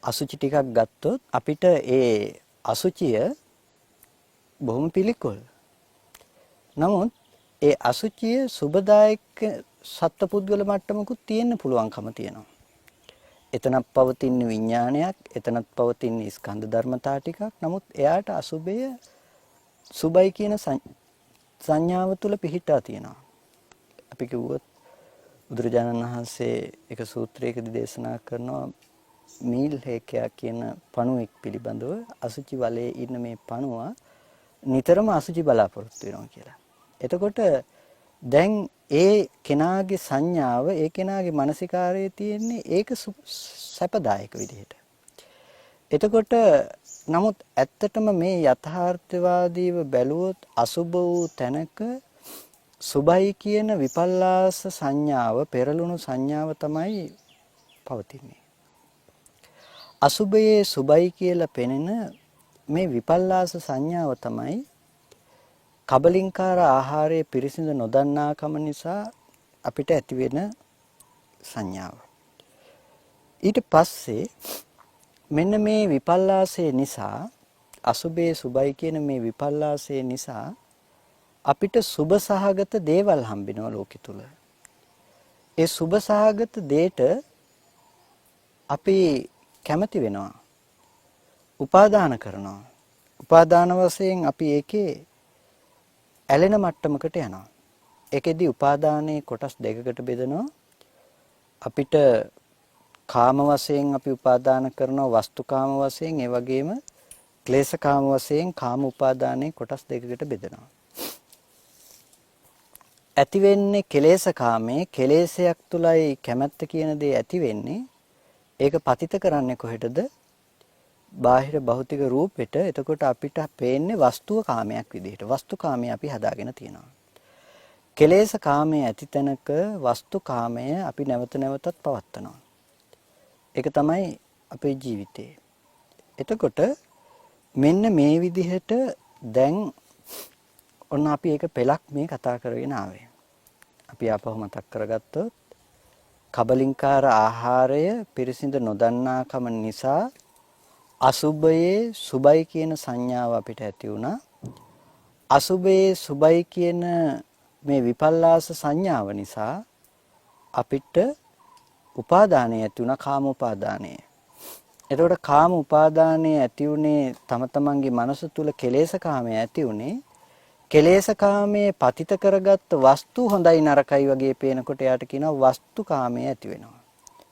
අසුචි ටිකක් ගත්තොත් අපිට ඒ අසුචිය බොහොම පිළිකුල්. නමුත් ඒ අසුචිය සත්පුද්ගල මට්ටමකුත් තියෙන්න පුළුවන්කම තියෙනවා. එතනක් පවතින විඥානයක්, එතනක් පවතින ස්කන්ධ ධර්මතා ටිකක්. නමුත් එයාට අසුභය සුභයි කියන සංඥාව තුල පිහිටා තියෙනවා. අපි කිව්වොත් බුදුරජාණන් වහන්සේ එක සූත්‍රයකදී දේශනා කරනවා මීල් හේකයා කියන පණුවෙක් පිළිබඳව අසුචි වලේ ඉන්න මේ පණුවා නිතරම අසුචි බලාපොරොත්තු වෙනවා කියලා. එතකොට දැන් ඒ කෙනාගේ සංඥාව ඒ කෙනාගේ මානසිකාරයේ තියෙන්නේ ඒක සැපදායක විදිහට. එතකොට නමුත් ඇත්තටම මේ යථාර්ථවාදීව බැලුවොත් අසුබ වූ තැනක සුභයි කියන විපල්ලාස සංඥාව පෙරළුණු සංඥාව තමයි පවතින්නේ. අසුභයේ සුභයි කියලා පෙනෙන මේ විපල්ලාස සංඥාව තමයි කබලින්කාර ආහාරයේ පිරිසිදු නොදන්නාකම නිසා අපිට ඇතිවෙන සංඥාව. ඊට පස්සේ මෙන්න මේ විපල්ලාසය නිසා අසුභයේ සුභයි කියන මේ විපල්ලාසය නිසා අපිට සුභ සහගත දේවල් හම්බෙනවා ලෝකෙ තුල. ඒ සුභ සහගත දේට අපි කැමති වෙනවා. උපාදාන කරනවා. උපාදාන වශයෙන් අපි ඒකේ ඇලෙන මට්ටමකට යනවා. ඒකෙදි උපාදානයේ කොටස් දෙකකට බෙදෙනවා. අපිට කාම වශයෙන් අපි උපාදාන කරනවා වස්තුකාම වශයෙන්, ඒ වගේම ක්ලේශකාම වශයෙන් කාම උපාදානයේ කොටස් දෙකකට බෙදෙනවා. ඇති වෙන්නේ කෙලේශකාමයේ කෙලේශයක් තුලයි කැමැත්ත කියන දේ ඇති වෙන්නේ. ඒක පතිත කරන්නේ කොහෙටද? බාහිර භෞතික රූපෙට. එතකොට අපිට පේන්නේ වස්තුව කාමයක් විදිහට. වස්තු කාමයේ අපි හදාගෙන තියෙනවා. කෙලේශ කාමයේ ඇති තැනක වස්තු කාමය අපි නැවත නැවතත් පවත්නවා. ඒක තමයි අපේ ජීවිතේ. එතකොට මෙන්න මේ විදිහට දැන් ඔන්න අපි ඒක පෙළක් මේ කතා කරගෙන ආවේ. අපි ආපහු මතක් කරගත්තොත් කබලින්කාර ආහාරය පිරිසිදු නොදන්නාකම නිසා අසුභයේ සුභයි කියන සංඥාව අපිට ඇති වුණා. අසුභයේ සුභයි කියන මේ විපල්ලාස සංඥාව නිසා අපිට උපාදානය ඇති වුණා, කාම උපාදානය. එතකොට කාම උපාදානය ඇති උනේ තම තමන්ගේ මනස තුල කෙලෙසකාමය ඇති උනේ. කෙලෙසකාමයේ පතිත කරගත්ත වස්තු හොඳයි නරකයි වගේ පේනකොට එයාට කියනවා වස්තුකාමය ඇති වෙනවා.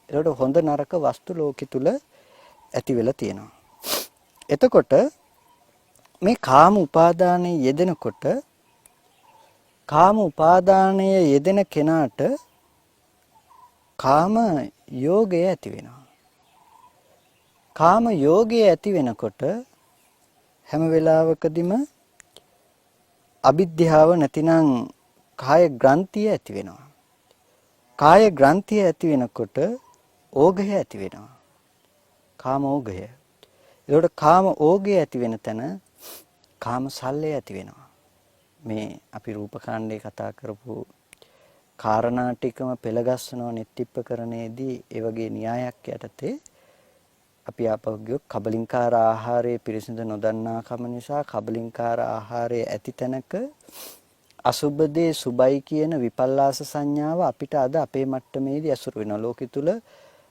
එතකොට හොඳ නරක වස්තු ලෝකෙ තුල ඇති වෙලා තියෙනවා. එතකොට මේ කාම උපාදානයේ යෙදෙනකොට කාම උපාදානයේ යෙදෙන කෙනාට කාම යෝගය ඇති වෙනවා. කාම යෝගය ඇති වෙනකොට හැම වෙලාවකදීම අවිද්‍යාව නැතිනම් කාය ග්‍රන්ථිය ඇති වෙනවා. කාය ග්‍රන්ථිය ඇති වෙනකොට ඕඝය ඇති වෙනවා. කාම ඕඝය. ඒකට කාම ඕඝය ඇති වෙන තැන කාම සල්ලය ඇති වෙනවා. මේ අපි රූපකාණ්ඩේ කතා කරපු කාරණා ටිකම පෙළගස්සනවා නිත්‍යප්පකරණයේදී ඒ වගේ න්‍යායක් යටතේ අපි ආපහු ගියොත් කබලින්කාර ආහාරයේ පිරිසිදු නොදන්නාකම නිසා කබලින්කාර ආහාරයේ ඇති තැනක අසුබදේ සුබයි කියන විපල්ලාස සංඥාව අපිට අද අපේ මට්ටමේදී අසුර වෙනවා. ලෝකෙ තුල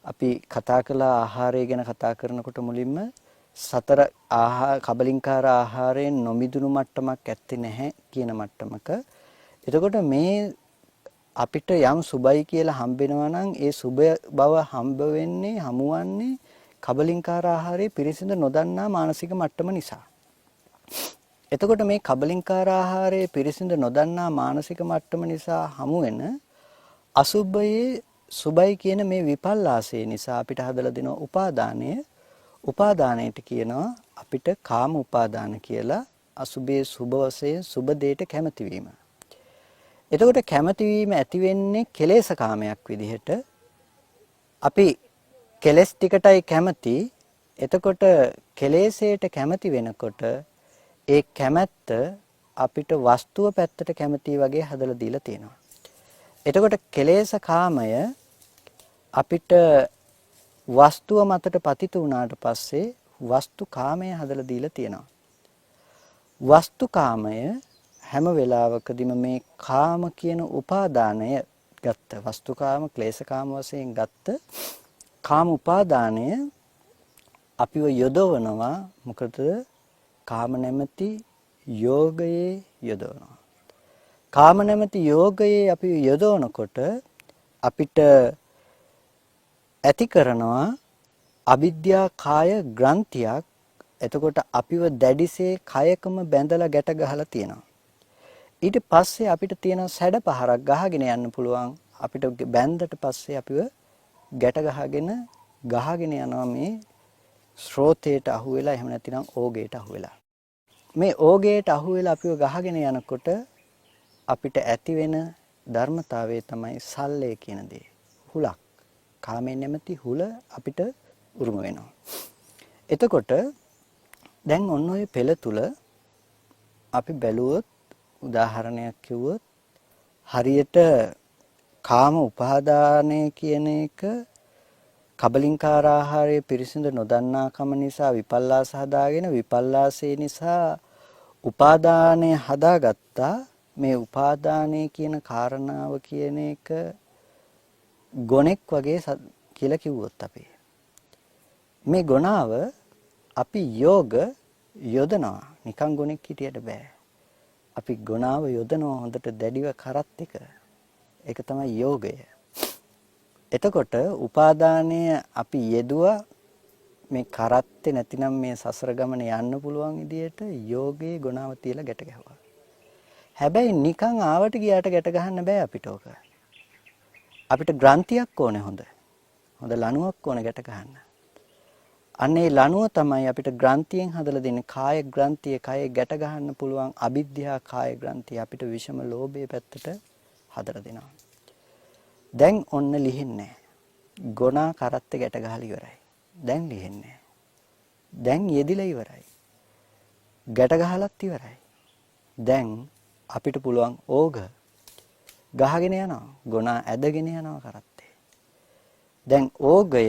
අපි කතා කළ ආහාරය ගැන කතා කරනකොට මුලින්ම සතර කබලින්කාර ආහාරයෙන් නොමිදුණු මට්ටමක් ඇත්තේ නැහැ කියන මට්ටමක. එතකොට මේ අපිට යම් සුබයි කියලා හම්බෙනවා නම් ඒ සුබ බව හම්බ වෙන්නේ හමුවන්නේ කබලින්කාර ආහාරයේ පිරිසිදු නොදන්නා මානසික මට්ටම නිසා. එතකොට මේ කබලින්කාර ආහාරයේ පිරිසිදු නොදන්නා මානසික මට්ටම නිසා හමු වෙන අසුබයේ සුබයි කියන මේ විපල්ලාසය නිසා අපිට හදලා දෙන උපාදානයට කියනවා අපිට කාම උපාදාන කියලා. අසුබයේ සුබ වශයෙන් සුබ දෙයට කැමති වීම. එතකොට කැමති වීම ඇති වෙන්නේ කෙලෙස් කාමයක් විදිහට. අපි කෙලෙස් ටිකටයි කැමති. එතකොට කෙලෙසයට කැමති වෙනකොට ඒ කැමැත්ත අපිට වස්තුව පැත්තට කැමති වගේ හදලා දීලා තියෙනවා. එතකොට කෙලෙස් කාමය අපිට වස්තුව මතට පතිත වුණාට පස්සේ වස්තු කාමය හදලා දීලා තියෙනවා. වස්තු කාමය හැම වෙලාවකදීම මේ කාම කියන උපාදානය ගත්ත වස්තුකාම ක්ලේශකාම වශයෙන් ගත්ත කාම උපාදානය අපිව යොදවනවා මොකද කාම නැමැති යෝගයේ යොදවනවා. කාම නැමැති යෝගයේ අපි යොදවනකොට අපිට ඇති කරනවා අවිද්‍යා කාය ග්‍රන්ථියක්. එතකොට අපිව දැඩිසේ කයකම බැඳලා ගැට ගහලා තියෙනවා. ඊට පස්සේ අපිට තියෙන සැඩ පහරක් ගහගෙන යන්න පුළුවන්. අපිට බැඳට පස්සේ අපිව ගැට ගහගෙන යනවා මේ ස්රෝතයට අහු වෙලා එහෙම නැතිනම් ඕගයට අහු වෙලා. මේ ඕගයට අහු වෙලා අපිව ගහගෙන යනකොට අපිට ඇති වෙන ධර්මතාවය තමයි සල්ලේ කියන දේ. හුලක්. කාමයෙන් නැමැති හුල අපිට උරුම වෙනවා. එතකොට දැන් ඔන්න ඔය පෙළ තුල අපි බැලුවොත් උදාහරණයක් කිව්වොත් හරියට කාම උපාදානය කියන එක කබලින්කාර ආහාරයේ පිරිසිදු නොදන්නාකම නිසා විපල්ලාස හදාගෙන විපල්ලාසයේ නිසා උපාදානය හදාගත්තා. මේ උපාදානය කියන කාරණාව කියන එක ගොනෙක් වගේ කියලා කිව්වොත් අපි මේ ගොනාව අපි යොදනවා නිකන් ගොනෙක් හිටියට බෑ. අපි ගොනාව යොදනවා හොඳට දැඩිව කරත් එක. ඒක තමයි යෝගය. එතකොට උපාදානය අපි යෙදුවා මේ කරත්තේ නැතිනම් මේ සසර ගමන යන්න පුළුවන් විදියට යෝගයේ ගුණාව තියලා ගැට ගැහුවා. හැබැයි නිකන් ආවට ගියාට ගැට ගහන්න බෑ අපිට ඕක. අපිට ග්‍රන්ථියක් ඕනේ හොඳ ලණුවක් ඕනේ ගැට ගහන්න. අන්නේ ලණුව තමයි අපිට ග්‍රන්ථියෙන් හදලා දෙන්නේ කාය ග්‍රන්ථිය කය ගැට ගහන්න පුළුවන් අවිද්‍යා කාය ග්‍රන්ථිය අපිට විෂම ලෝභයේ පැත්තට හදලා දෙනවා. දැන් ඔන්න ලිහින්නේ. ගොනා කරත්තේ ගැට ගහලා ඉවරයි. දැන් ලිහින්නේ. දැන් යෙදිලා ඉවරයි. ගැට ගහලත් ඉවරයි. දැන් අපිට පුළුවන් ඕග ගහගෙන යනවා. ගොනා ඇදගෙන යනවා කරත්තේ. දැන් ඕගය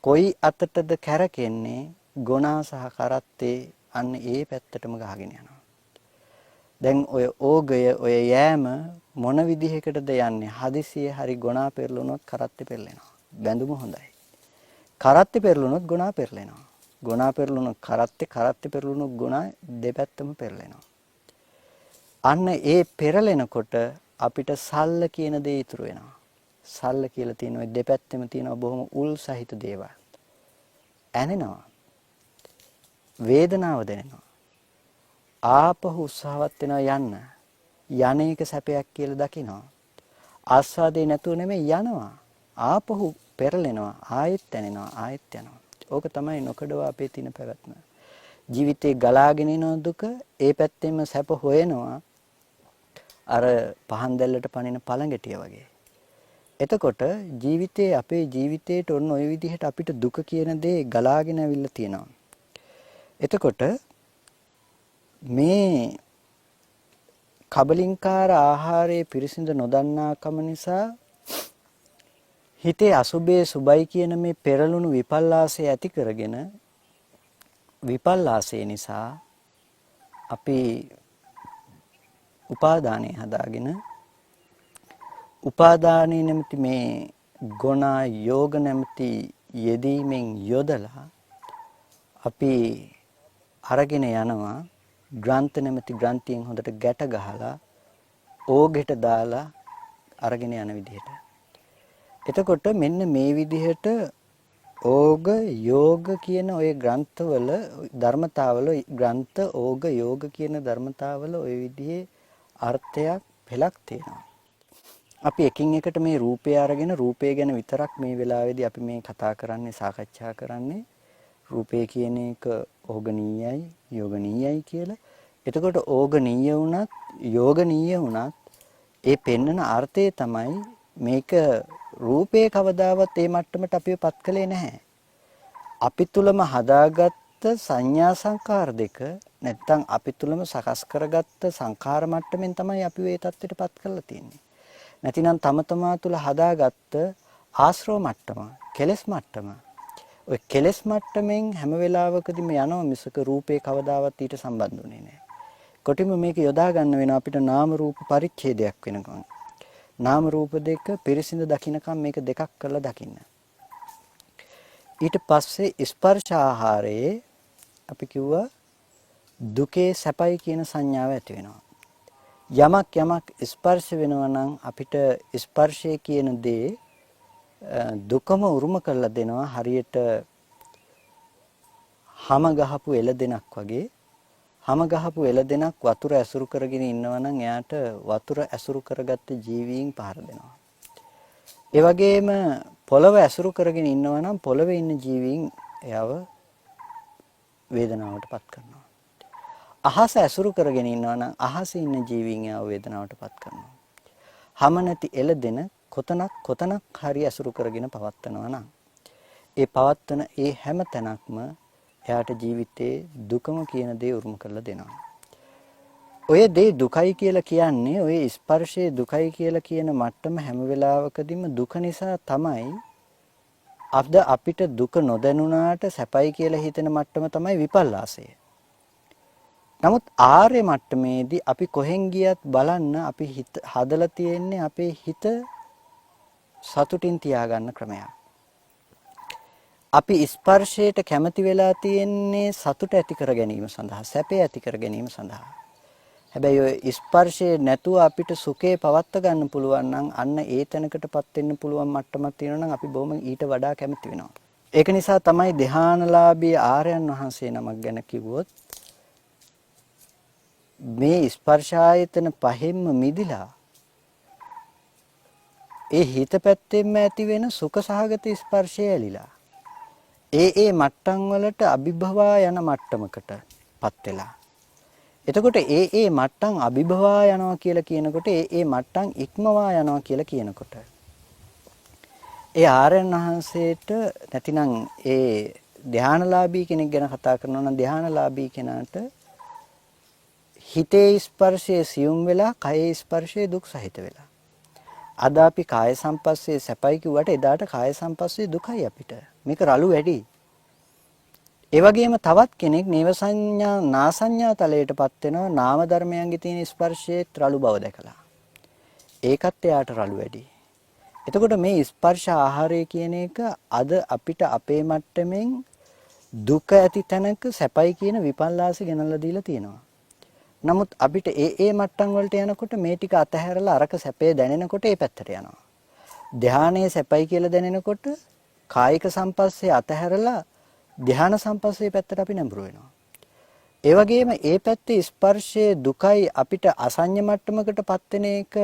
කොයි අතටද කැරකෙන්නේ ගොනා සහ කරත්තේ අන්න ඒ පැත්තටම ගහගෙන යනවා. දැන් ඔය ඕගය ඔය යෑම මොන විදිහකටද යන්නේ? හදිසියේ හරි ගොනා පෙරළුනොත් කරත්තේ පෙරලෙනවා. බැඳුම හොඳයි. කරත්තේ පෙරළුනොත් ගොනා පෙරලෙනවා. ගොනා පෙරළුනොත් කරත්තේ පෙරළුනොත් ගොනා දෙපැත්තම පෙරලෙනවා. අන්න ඒ පෙරලෙනකොට අපිට සල්ල කියන දේ ඉතුරු වෙනවා. සල්ල කියලා තියෙන ඔය දෙපැත්තෙම තියෙන බොහොම උල් සහිත දේවල්. ඇනෙනවා. වේදනාව දැනෙනවා. ආපහු උත්සාහවත් වෙනවා යන්න. යන්නේක සැපයක් කියලා දකිනවා. ආස්වාදේ නැතුව නෙමෙයි යනවා. ආපහු පෙරලෙනවා. ආයෙත් ඇනෙනවා. ආයෙත් යනවා. ඕක තමයි නොකඩව අපේ තියෙන පැවැත්ම. ජීවිතේ ගලාගෙන යන දුක ඒ පැත්තෙම සැප හොයනවා. අර පහන් දැල්ලට පනින පළඟටිය වගේ. එතකොට ජීවිතේ අපේ ජීවිතේට ඔන්න ඔය විදිහට අපිට දුක කියන දේ ගලාගෙන අවිල්ලා තියෙනවා. එතකොට මේ කබලින්කාර ආහාරයේ පිරිසිදු නොදන්නාකම නිසා හිතේ අසුබේ සුබයි කියන මේ පෙරළුණු විපල්ලාසය ඇති කරගෙන විපල්ලාසය නිසා අපි උපාදානය හදාගෙන උපාදානයේ නැමැති මේ ගුණා යෝග නැමැති යෙදීමෙන් යොදලා අපි අරගෙන යනවා ග්‍රන්ථ නැමැති ග්‍රන්ථියෙන් හොඳට ගැට ගහලා ඕගෙට දාලා අරගෙන යන විදිහට. එතකොට මෙන්න මේ විදිහට ඕග යෝග කියන ওই ග්‍රන්ථවල ධර්මතාවල ග්‍රන්ථ ඕග යෝග කියන ධර්මතාවල ওই විදිහේ අර්ථයක් පෙළක් තියෙනවා. අපි එකින් එකට මේ රූපය අරගෙන රූපය ගැන විතරක් මේ වෙලාවේදී අපි මේ කතා කරන්නේ සාකච්ඡා කරන්නේ රූපය කියන එක ඕගනීයයි යෝගනීයයි කියලා. එතකොට ඕගනීය වුණත් යෝගනීය වුණත් ඒ පෙන්වන අර්ථය තමයි මේක රූපේ කවදාවත් ඒ මට්ටමට අපිවපත් කළේ නැහැ. අපි තුලම හදාගත්ත සංඥා සංකාර දෙක නැත්තම් අපි තුලම සකස් කරගත්ත සංකාර මට්ටමින් තමයි අපි මේ தත්ත්වයටපත් කරලා තියෙන්නේ. නැතිනම් තම තමා තුල හදාගත්ත ආශ්‍රව මට්ටම, කෙලෙස් මට්ටම. ඔය කෙලෙස් මට්ටමින් හැම වෙලාවකදීම යනවා මිසක රූපේ කවදාවත් ඊට සම්බන්ධුනේ නැහැ. කොටිම මේක යොදා ගන්න වෙනවා අපිට නාම රූප පරිච්ඡේදයක් වෙනකන්. නාම රූප දෙක පිරිසිඳ දකින්නකම් මේක දෙකක් කරලා දකින්න. ඊට පස්සේ ස්පර්ශ ආහාරයේ අපි කිව්වා දුකේ සැපයි කියන සංඥාව ඇති වෙනවා. යමක් ස්පර්ශ වෙනවා නම් අපිට ස්පර්ශය කියන දේ දුකම උරුම කරලා දෙනවා. හරියට හැම ගහපු එළදෙනක් වගේ. හැම ගහපු එළදෙනක් වතුර ඇසුරු කරගෙන ඉන්නවා නම් එයාට වතුර ඇසුරු කරගත්ත ජීවීන් පහර දෙනවා. ඒ වගේම පොළව ඇසුරු කරගෙන ඉන්නවා නම් පොළවේ ඉන්න ජීවීන් එයව වේදනාවටපත් කරනවා. අහස ඇසුරු කරගෙන ඉන්නවා නම් අහසේ ඉන්න ජීවීන් එයව වේදනාවටපත් කරනවා. හැම නැති එළදෙන කොතනක් හරි ඇසුරු කරගෙන පවත්නවා නම් ඒ පවත්වන ඒ හැම තැනක්ම එයාට ජීවිතේ දුකම කියන දේ උරුම කරලා දෙනවා. ඔය දේ දුකයි කියලා කියන්නේ ඔය ස්පර්ශයේ දුකයි කියලා කියන මට්ටම හැම වෙලාවකදීම දුක නිසා තමයි අපිට දුක නොදැනුණාට සැපයි කියලා හිතෙන මට්ටම තමයි විපල්ලාසය. නමුත් ආර්ය මට්ටමේදී අපි කොහෙන් ගියත් බලන්න අපි හිත හදලා තියෙන්නේ අපේ හිත සතුටින් තියාගන්න ක්‍රමයක්. අපි ස්පර්ශයට කැමති වෙලා තියෙන්නේ සතුට ඇති කර ගැනීම සඳහා, සැපේ ඇති කර ගැනීම සඳහා. හැබැයි ඔය ස්පර්ශයේ නැතුව අපිට සුඛේ පවත්වා ගන්න පුළුවන් නම් අන්න ඒ තැනකටපත් වෙන්න පුළුවන් මට්ටමක් තියෙනවා නම් අපි බොහොම ඊට වඩා කැමති වෙනවා. ඒක නිසා තමයි ධානලාභී ආර්යයන් වහන්සේ නමක් ගැන කිව්වොත් මේ ස්පර්ශ ආයතන පහෙන්ම මිදිලා ඒ හිත පැත්තෙන්ම ඇති වෙන සුඛ සහගත ස්පර්ශය ඇලිලා ඒ මට්ටම් වලට අභිභවා යන මට්ටමකටපත් වෙලා. එතකොට ඒ මට්ටම් අභිභවා යනවා කියලා කියනකොට ඒ මට්ටම් ඉක්මවා යනවා කියලා කියනකොට ඒ ආර්යයන් වහන්සේට නැතිනම් ඒ ධානලාභී කෙනෙක් ගැන කතා කරනවා නම් ධානලාභී කෙනාට හිතේ ස්පර්ශයේ සියුම් වෙලා කයේ ස්පර්ශයේ දුක් සහිත වෙලා. අද අපි කාය සංපස්සේ සැපයි කිව්වට එදාට කාය සංපස්සේ දුකයි අපිට. මේක රළු වැඩි. ඒ වගේම තවත් කෙනෙක් නේව සංඥා නාසඤ්ඤා තලයටපත් වෙනවා නාම ධර්මයන්ගේ තියෙන ස්පර්ශයේ රළු බව දැකලා. ඒකත් එයාට රළු වැඩි. එතකොට මේ ස්පර්ශ ආහාරය කියන එක අද අපිට අපේ මට්ටමින් දුක ඇති තැනක සැපයි කියන විපල්ලාසෙ ගෙනල්ලා දීලා තියෙනවා. නමුත් අපිට ඒ මට්ටම් වලට යනකොට මේ ටික අතහැරලා අරක සැපේ දැනෙනකොට ඒ පැත්තට යනවා. ධානයේ සැපයි කියලා දැනෙනකොට කායික සංපස්සේ අතහැරලා ධාන සංපස්සේ පැත්තට අපි නැඹුරු වෙනවා. ඒ වගේම ඒ පැත්තේ ස්පර්ශයේ දුකයි අපිට අසඤ්ඤ මට්ටමකටපත් වෙන එක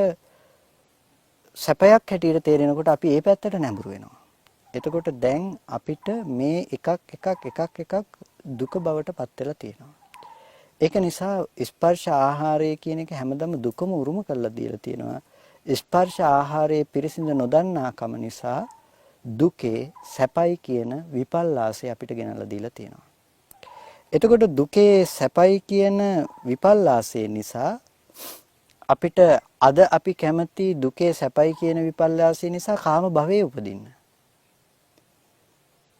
සැපයක් හැටියට තේරෙනකොට අපි ඒ පැත්තට නැඹුරු වෙනවා. එතකොට දැන් අපිට මේ එකක් දුක බවට පත් වෙලා තියෙනවා. ඒක නිසා ස්පර්ශ ආහාරය කියන එක හැමදාම දුකම උරුම කරලා දීලා තියෙනවා. ස්පර්ශ ආහාරයේ පිරිසිඳ නොදන්නාකම නිසා දුකේ සැපයි කියන විපල්ලාසය අපිට ගෙනල්ලා දීලා තියෙනවා. එතකොට දුකේ සැපයි කියන විපල්ලාසය නිසා අපිට අද අපි කැමති දුකේ සැපයි කියන විපල්ලාසය නිසා කාම භවයේ උපදින්න.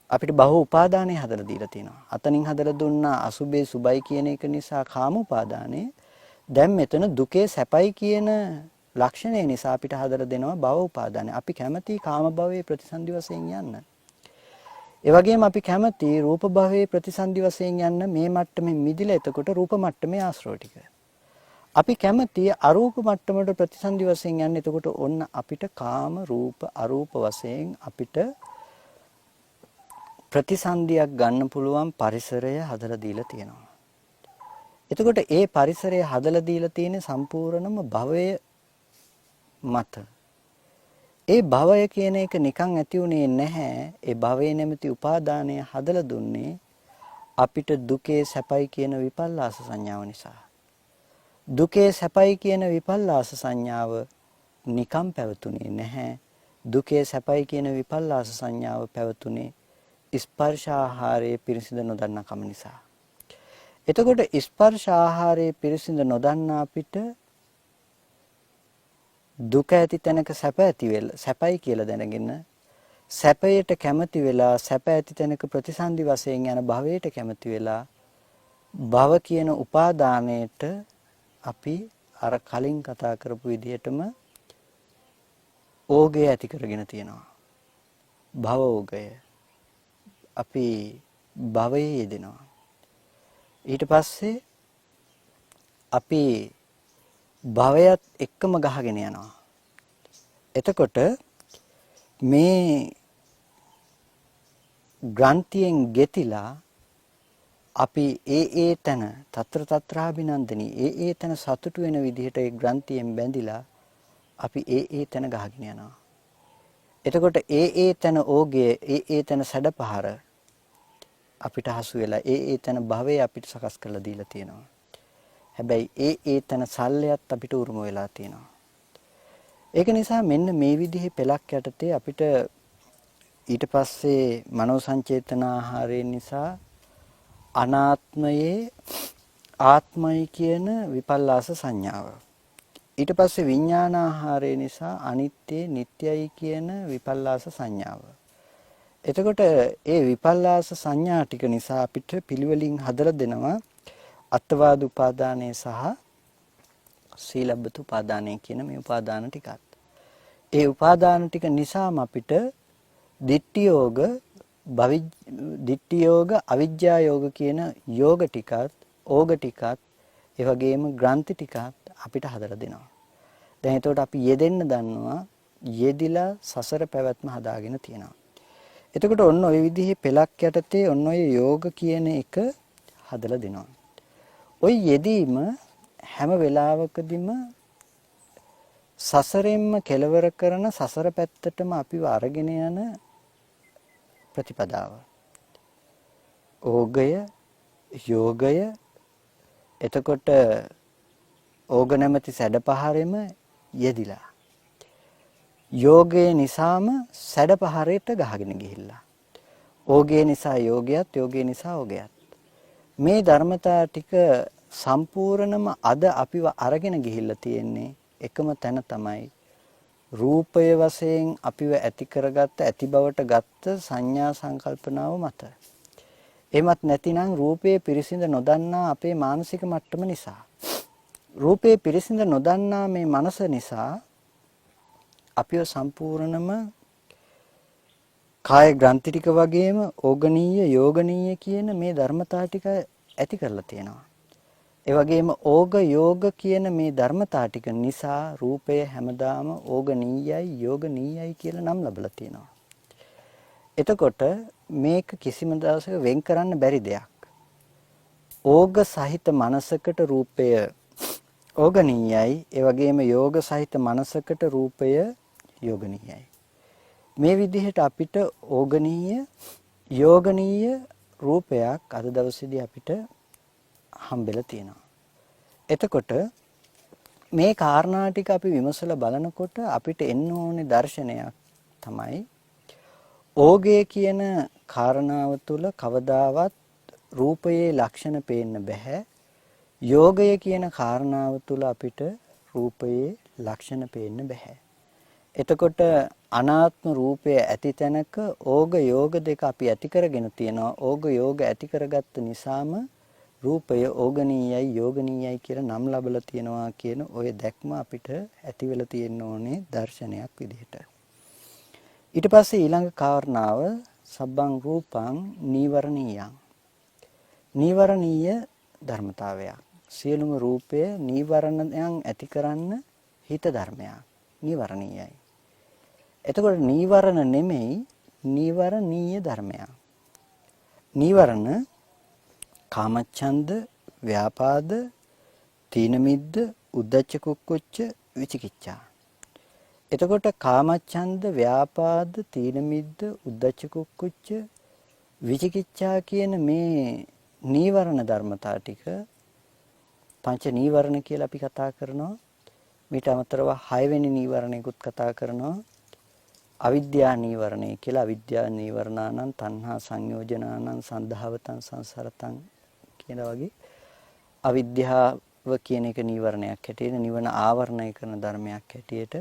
අපිට බහුව උපාදානය හදලා දීලා තියෙනවා. අතනින් හදලා දුන්නා අසුබේ සුබයි කියන එක නිසා කාම උපාදානය. දැන් මෙතන දුකේ සැපයි කියන ලක්ෂණය නිසා අපිට හදලා දෙනවා භව උපාදානය. අපි කැමති කාම භවයේ ප්‍රතිසන්දි වශයෙන් යන්න. ඒ වගේම අපි කැමති රූප භවයේ ප්‍රතිසන්දි වශයෙන් යන්න මේ මට්ටමේ මිදිලා එතකොට රූප මට්ටමේ ආශ්‍රව ටික. අපි කැමති අරූප මට්ටමට ප්‍රතිසන්දි වශයෙන් යන්න එතකොට ඔන්න අපිට කාම රූප අරූප වශයෙන් අපිට ප්‍රතිසන්දියක් ගන්න පුළුවන් පරිසරය හදලා දීලා තියෙනවා. එතකොට ඒ පරිසරය හදලා දීලා තියෙන සම්පූර්ණම භවය මත. ඒ භවය කියන එක නිකන් ඇති උනේ නැහැ. ඒ භවයේ නැමැති උපාදානය හදලා දුන්නේ අපිට දුකේ සැපයි කියන විපල්ලාස සංඥාව නිසා. දුකේ සැපයි කියන විපල්ලාස සංඥාව නිකම් පැවතුනේ නැහැ. දුකේ සැපයි කියන විපල්ලාස සංඥාව පැවතුනේ ස්පර්ශ ආහාරයේ පිරිසිඳ නොදන්නා කම නිසා. එතකොට ස්පර්ශ ආහාරයේ පිරිසිඳ නොදන්නා අපිට දුක ඇති තැනක සැපයි කියලා දැනගෙන සැපයට කැමති වෙලා සැප ඇති තැනක ප්‍රතිසන්දි වශයෙන් යන භවයට කැමති වෙලා භව කියන උපාදානයට අපි අර කලින් කතා කරපු විදිහටම ඕගය ඇති කරගෙන තියෙනවා. භවෝගය. අපි භවයේ යෙදෙනවා. ඊට පස්සේ අපි භවයත් එක්කම ගහගෙන යනවා. එතකොට මේ ග්‍රන්ථියෙන් ගෙතිලා අපි ඒ තැන తත්‍ර తත්‍රාභිනන්දනී ඒ තැන සතුටු වෙන විදිහට ඒ ග්‍රන්ථියෙන් බැඳිලා අපි ඒ තැන ගහගෙන යනවා. එතකොට ඒ තැන ඕගය ඒ තැන සැඩපහර අපිට හසු වෙලා ඒ තැන භවයේ අපිට සකස් කරලා දීලා තියෙනවා. හැබැයි ඒ තැන සල්ලයත් අපිට උරුම වෙලා තියෙනවා. ඒක නිසා මෙන්න මේ විදිහේ පෙළක් යටතේ අපිට ඊට පස්සේ මනෝ සංචේතන ආහාරයෙන් නිසා අනාත්මයේ ආත්මයි කියන විපල්ලාස සංඥාව. ඊට පස්සේ විඥාන ආහාරය නිසා අනිත්‍ය නිට්ටයයි කියන විපල්ලාස සංඥාව. එතකොට ඒ විපල්ලාස සංඥා ටික නිසා අපිට පිළිවෙලින් හදලා දෙනවා අත්වාද උපාදානය සහ සීලබ්බත උපාදානය කියන මේ උපාදාන ටිකත්. ඒ උපාදාන ටික නිසාම අපිට දිට්ඨි යෝග අවිජ්ජා යෝග කියන යෝග ටිකත් ඕග ටිකත් ඒ වගේම ග්‍රන්ථි ටිකත් අපිට හදලා දෙනවා. දැන් එතකොට අපි යෙදෙන්න දන්නවා යෙදිලා සසර පැවැත්ම හදාගෙන තියෙනවා. එතකොට ඔන්න ඔය විදිහේ පෙළක් යටතේ ඔන්න ඔය යෝග කියන එක හදලා දෙනවා. ඔය යෙදීම හැම වෙලාවකදීම සසරෙන්ම කෙලවර කරන සසර පැත්තටම අපිව අරගෙන යන ප්‍රතිපදාව. ඕගය යෝගය එතකොට ඕග නැමැති සැඩපහරෙම යෙදිලා යෝගයේ නිසාම සැඩපහරයට ගහගෙන ගිහිල්ලා ඕගයේ නිසා යෝගයත් යෝගයේ නිසා ඕගයත් මේ ධර්මතා ටික සම්පූර්ණම අද අපිව අරගෙන ගිහිල්ලා තියෙන්නේ එකම තැන තමයි රූපය වශයෙන් අපිව ඇති කරගත්ත ඇති බවට ගත්ත සංඥා සංකල්පනාව මත. එමත් නැතිනම් රූපයේ පිරිසිඳ නොදන්නා අපේ මානසික මට්ටම නිසා රූපයේ පිරිසිඳ නොදන්නා මේ මනස නිසා අපිව සම්පූර්ණම කාය ග්‍රන්ථි ටික වගේම ඕගනීය යෝගනීය කියන මේ ධර්මතා ටික ඇති කරලා තියෙනවා. ඒ වගේම ඕග යෝග කියන මේ ධර්මතා ටික නිසා රූපය හැමදාම ඕගනීයයි යෝගනීයයි කියලා නම් ලැබලා තියෙනවා. එතකොට මේක කිසිම දවසක වෙන් කරන්න බැරි දෙයක්. ඕග සහිත මනසකට රූපය ඕගනීයයි ඒ වගේම යෝග සහිත මනසකට රූපය යෝගනීයයි. මේ විදිහට අපිට ඕගනීය යෝගනීය රූපයක් අද දවසේදී අපිට හම්බෙලා තියෙනවා. එතකොට මේ කාරණා ටික අපි විමසලා බලනකොට අපිට එන්න ඕනේ දර්ශනයක් තමයි ඕගය කියන කාරණාව තුළ කවදාවත් රූපයේ ලක්ෂණ පේන්න බෑ. යෝගය කියන කාරණාව තුළ අපිට රූපයේ ලක්ෂණ පේන්න බෑ. එතකොට අනාත්ම රූපය ඇති තැනක ඕග යෝග දෙක අපි ඇති කරගෙන තියෙනවා. ඕග යෝග ඇති කරගත්ත නිසාම රූපය ඕගනීයයි යෝගනීයයි කියලා නම් ලැබලා තියෙනවා කියන ওই දැක්ම අපිට ඇති වෙලා තියෙන්න ඕනේ දර්ශනයක් විදිහට. ඊට පස්සේ ඊළඟ කාරණාව සබ්බං රූපං නීවරණීයං. නීවරණීය ධර්මතාවයක්. සියලුම රූපය නීවරණයන් ඇති කරන්න හිත ධර්මයක්. නීවරණීයයි. එතකොට නීවරණ නෙමෙයි නීවරණීය ධර්මයක්. නීවරණ කාමච්ඡන්ද, ව්‍යාපාද, තීන මිද්ද, උද්ධච්ච කුක්කුච්ච, විචිකිච්ඡා. එතකොට කාමච්ඡන්ද, ව්‍යාපාද, තීන මිද්ද, උද්ධච්ච කුක්කුච්ච, විචිකිච්ඡා කියන මේ නීවරණ ධර්මතා ටික පංච නීවරණ කියලා අපි කතා කරනවා. මීට අමතරව 6 වෙනි නීවරණයකුත් කතා කරනවා. අවිද්‍යා නීවරණය කියලා. අවිද්‍යා නීවරණානං තණ්හා සංයෝජනානං සන්ධාවතං සංසරතං කියන වගේ අවිද්‍යාව කියන එක නීවරණයක් හැටියට නිවන ආවරණය කරන ධර්මයක් හැටියට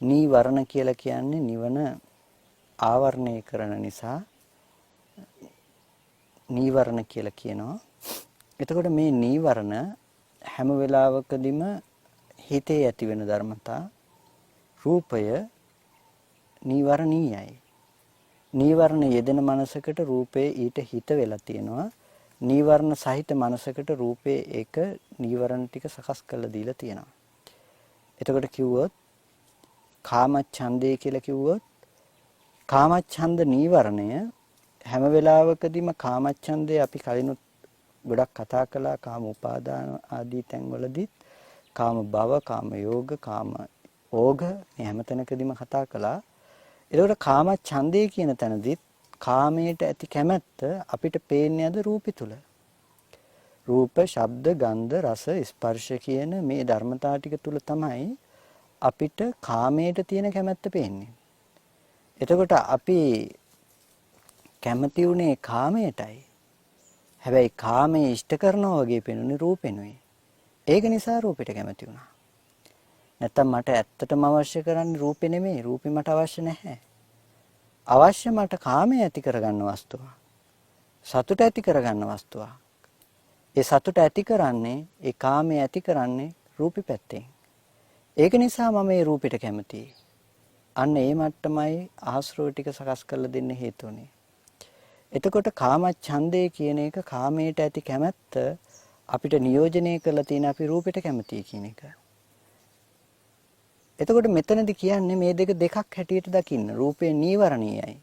නීවරණ කියලා කියන්නේ නිවන ආවරණය කරන නිසා නීවරණ කියලා කියනවා. එතකොට මේ නීවරණ හැම වෙලාවකදීම හිතේ ඇති වෙන ධර්මතා රූපය නීවරණීයයි. නීවරණ යෙදෙන මනසකට රූපේ ඊට හිත වෙලා තියෙනවා. නීවරණ සහිත මනසකට රූපේ ඒක නීවරණ ටික සකස් කරලා දීලා තියෙනවා. එතකොට කිව්වොත් කාමච්ඡන්දේ කියලා කිව්වොත් කාමච්ඡන්ද නීවරණය හැම වෙලාවකදීම කාමච්ඡන්දේ අපි කලිනුත් ගොඩක් කතා කළා. කාම උපාදාන ආදී තැන්වලදීත් කාම භව, කාම යෝග, කාම ඕඝ මේ හැම තැනකදීම කතා කළා. එතකොට කාමච්ඡන්දේ කියන තැනදීත් කාමයට ඇති කැමැත්ත අපිට පේන්නේ අද රූපي තුල. රූප, ශබ්ද, ගන්ධ, රස, ස්පර්ශ කියන මේ ධර්මතා ටික තුල තමයි අපිට කාමයට තියෙන කැමැත්ත පේන්නේ. එතකොට අපි කැමති උනේ කාමයටයි. හැබැයි කාමයේ ඉෂ්ට කරනවා වගේ පෙනුනේ රූපෙනුයි. ඒක නිසා රූපෙට කැමති වුණා. නැත්තම් මට ඇත්තටම අවශ්‍ය කරන්නේ රූපේ නෙමෙයි. රූපේ මට අවශ්‍ය නැහැ. අවශ්‍ය මට කාමයේ ඇති කරගන්න වස්තුවක්. සතුට ඇති කරගන්න වස්තුවක්. ඒ සතුට ඇති කරන්නේ, ඒ කාමයේ ඇති කරන්නේ රූපي පැත්තෙන්. ඒක නිසා මම මේ රූපෙට කැමතියි. අන්න ඒ මට්ටමයි ආශ්‍රව ටික සකස් කරලා දෙන්න හේතුනේ. එතකොට කාමච්ඡන්දේ කියන එක කාමයට ඇති කැමැත්ත අපිට නියෝජනය කරලා තියෙන අපි රූපෙට කැමතියි කියන එක. එතකොට මෙතනදි කියන්නේ මේ දෙකක් හැටියට දකින්න. රූපේ නීවරණීයයි.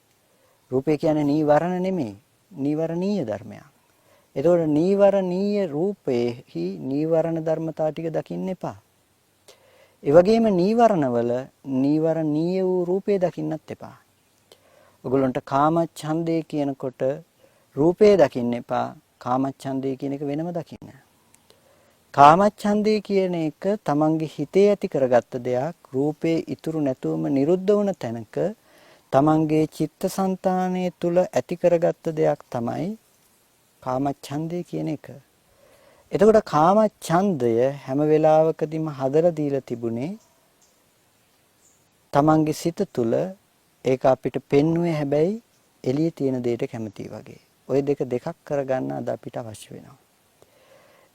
රූපේ කියන්නේ නීවරණ නෙමෙයි. නීවරණීය ධර්මයක්. එතකොට නීවරණීය රූපේහි නීවරණ ධර්මතා ටික දකින්න එපා. ඒ වගේම නීවරණවල නීවරණීය වූ රූපේ දකින්නත් එපා. ඔයගොල්ලන්ට කාමච්ඡන්දේ කියනකොට රූපේ දකින්න එපා. කාමච්ඡන්දේ කියන එක වෙනම දකින්න. කාමච්ඡන්දේ කියන එක තමන්ගේ හිතේ ඇති කරගත්ත දෙයක්. රූපේ ඉතුරු නැතුවම නිරුද්ධ වුණ තැනක තමන්ගේ චිත්තසංතානයේ තුල ඇති කරගත්ත දෙයක් තමයි කාමච්ඡන්දේ කියන එක. එතකොට කාමච්ඡන්දය හැම වෙලාවකදීම හදලා දීලා තිබුණේ තමන්ගේ සිත තුල. ඒක අපිට පෙන්වුවේ හැබැයි එළියේ තියෙන දෙයට කැමති වගේ. ওই දෙකක් කරගන්න අද අපිට අවශ්‍ය වෙනවා.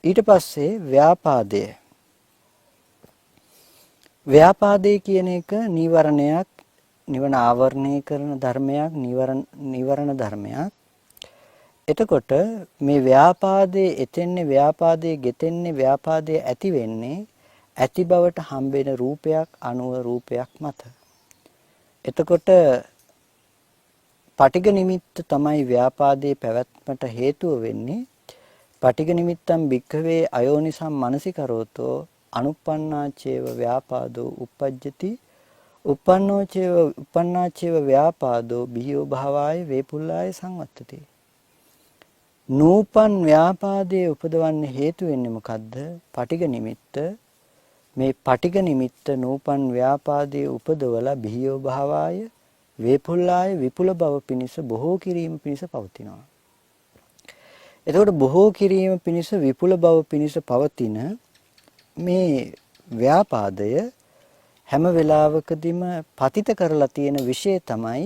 ඊට පස්සේ ව්‍යාපාදය. ව්‍යාපාදේ කියන එක නීවරණයක්, නිවන ආවරණය කරන ධර්මයක්, නීවරණ ධර්මයක්. එතකොට මේ ව්‍යාපාදේ එතෙන්නේ, ව්‍යාපාදේ ගෙතෙන්නේ, ව්‍යාපාදේ ඇති වෙන්නේ ඇති බවට හම්බෙන රූපයක් අනුව රූපයක් මත. එතකොට පටිඝ නිමිත්ත තමයි ව්‍යාපාදේ පැවැත්මට හේතුව වෙන්නේ. පටිඝ නිමිත්තම් භික්ඛවේ අයෝනිසම් මනසිකරෝතෝ අනුප්පන්නාචේව ව්‍යාපාදෝ uppajjati uppannāceva ව්‍යාපාදෝ බිහියෝ භාවාය වේපුල්ලාය සංවත්තති. නූපන් ව්‍යාපාදයේ උපදවන්න හේතු වෙන්නේ මොකද්ද? පටිඝ නිමිත්ත. මේ පටිඝ නිමිත්ත නූපන් ව්‍යාපාදයේ උපදවලා බිහියෝ භාවාය වේපුල්ලාය විපුල බව පිණිස බොහෝ කිරීම පිණිස පවතිනවා. එතකොට බොහෝ කිරීම පිණිස විපුල බව පිණිස පවතින මේ ව්‍යාපාදය හැම වෙලාවකදීම පතිත කරලා තියෙන විෂය තමයි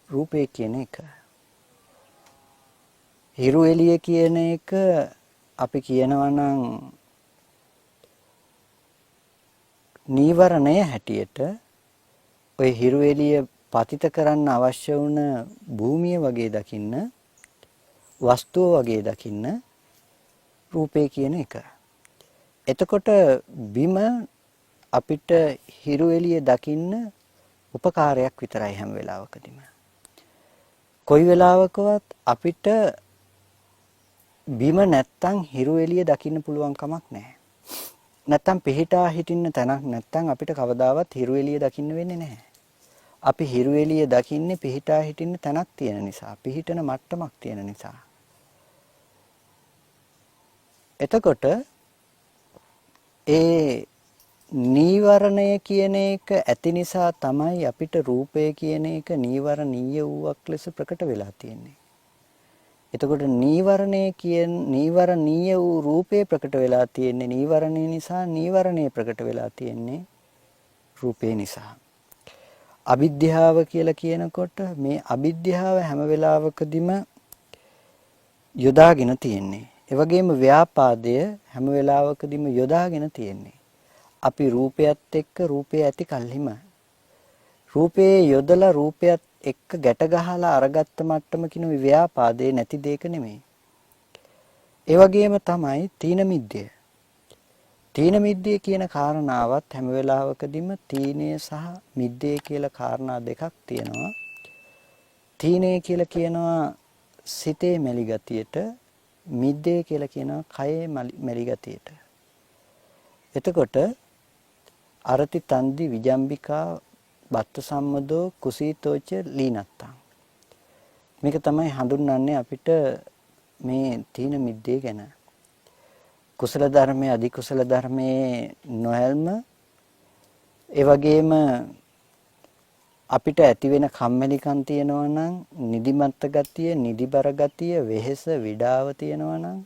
රූපේ කියන එක. හිරු එළිය කියන එක අපි කියනවා නම් නීවරණය හැටියට ඔය හිරු එළිය පතිත කරන්න අවශ්‍ය වුණ භූමිය වගේ දකින්න, වස්තුව වගේ දකින්න රූපේ කියන එක. එතකොට බිම අපිට හිරු එළිය දකින්න උපකාරයක් විතරයි හැම වෙලාවකදීම. කොයි වෙලාවකවත් අපිට බිම නැත්තම් හිරු එළිය දකින්න පුළුවන් කමක් නැහැ. නැත්තම් පිහිටා හිටින්න තැනක් නැත්තම් අපිට කවදාවත් හිරු එළිය දකින්න වෙන්නේ නැහැ. අපි හිරු එළිය දකින්නේ පිහිටා හිටින්න තැනක් තියෙන නිසා, පිහිටන මට්ටමක් තියෙන නිසා. එතකොට ඒ නීවරණය කියන එක ඇති නිසා තමයි අපිට රූපය කියන එක නීවරණීය වූවක් ලෙස ප්‍රකට වෙලා තියෙන්නේ. එතකොට නීවරණීය වූ රූපේ ප්‍රකට වෙලා තියෙන්නේ නීවරණය නිසා, නීවරණය ප්‍රකට වෙලා තියෙන්නේ රූපේ නිසා. අවිද්‍යාව කියලා කියනකොට මේ අවිද්‍යාව හැම වෙලාවකදීම යොදාගෙන තියෙන්නේ. ඒ වගේම ව්‍යාපාදය හැම වෙලාවකදීම යොදාගෙන තියෙන්නේ. අපි රූපයත් එක්ක රූපය ඇති කල්හිම රූපේ යොදලා රූපයත් එක්ක ගැට ගහලා අරගත්ත මට්ටමකින් ව්‍යාපාදේ නැති දෙයක නෙමෙයි. ඒ වගේම තමයි තීන මිද්දය. තීන මිද්දේ කියන කාරණාවත් හැම වෙලාවකදීම තීනය සහ මිද්දේ කියලා කාරණා දෙකක් තියෙනවා. තීනය කියලා කියනවා සිතේ මෙලි ගතියට, මිද්දේ කියලා කියනවා කයේ මෙලි ගතියට. එතකොට අරති තන්දි විජම්බිකා බත්ත සම්මදෝ කුසීතෝච ලීනත්තං. මේක තමයි හඳුන්වන්නේ අපිට මේ තීන මිද්දේ ගැන. කුසල ධර්මයේ අධි කුසල ධර්මයේ නොයල්ම, ඒ වගේම අපිට ඇති වෙන කම්මැලිකම් තියෙනවා නම්, නිදිමත් ගතිය, නිදිබර ගතිය, වෙහෙස විඩාව තියෙනවා නම්,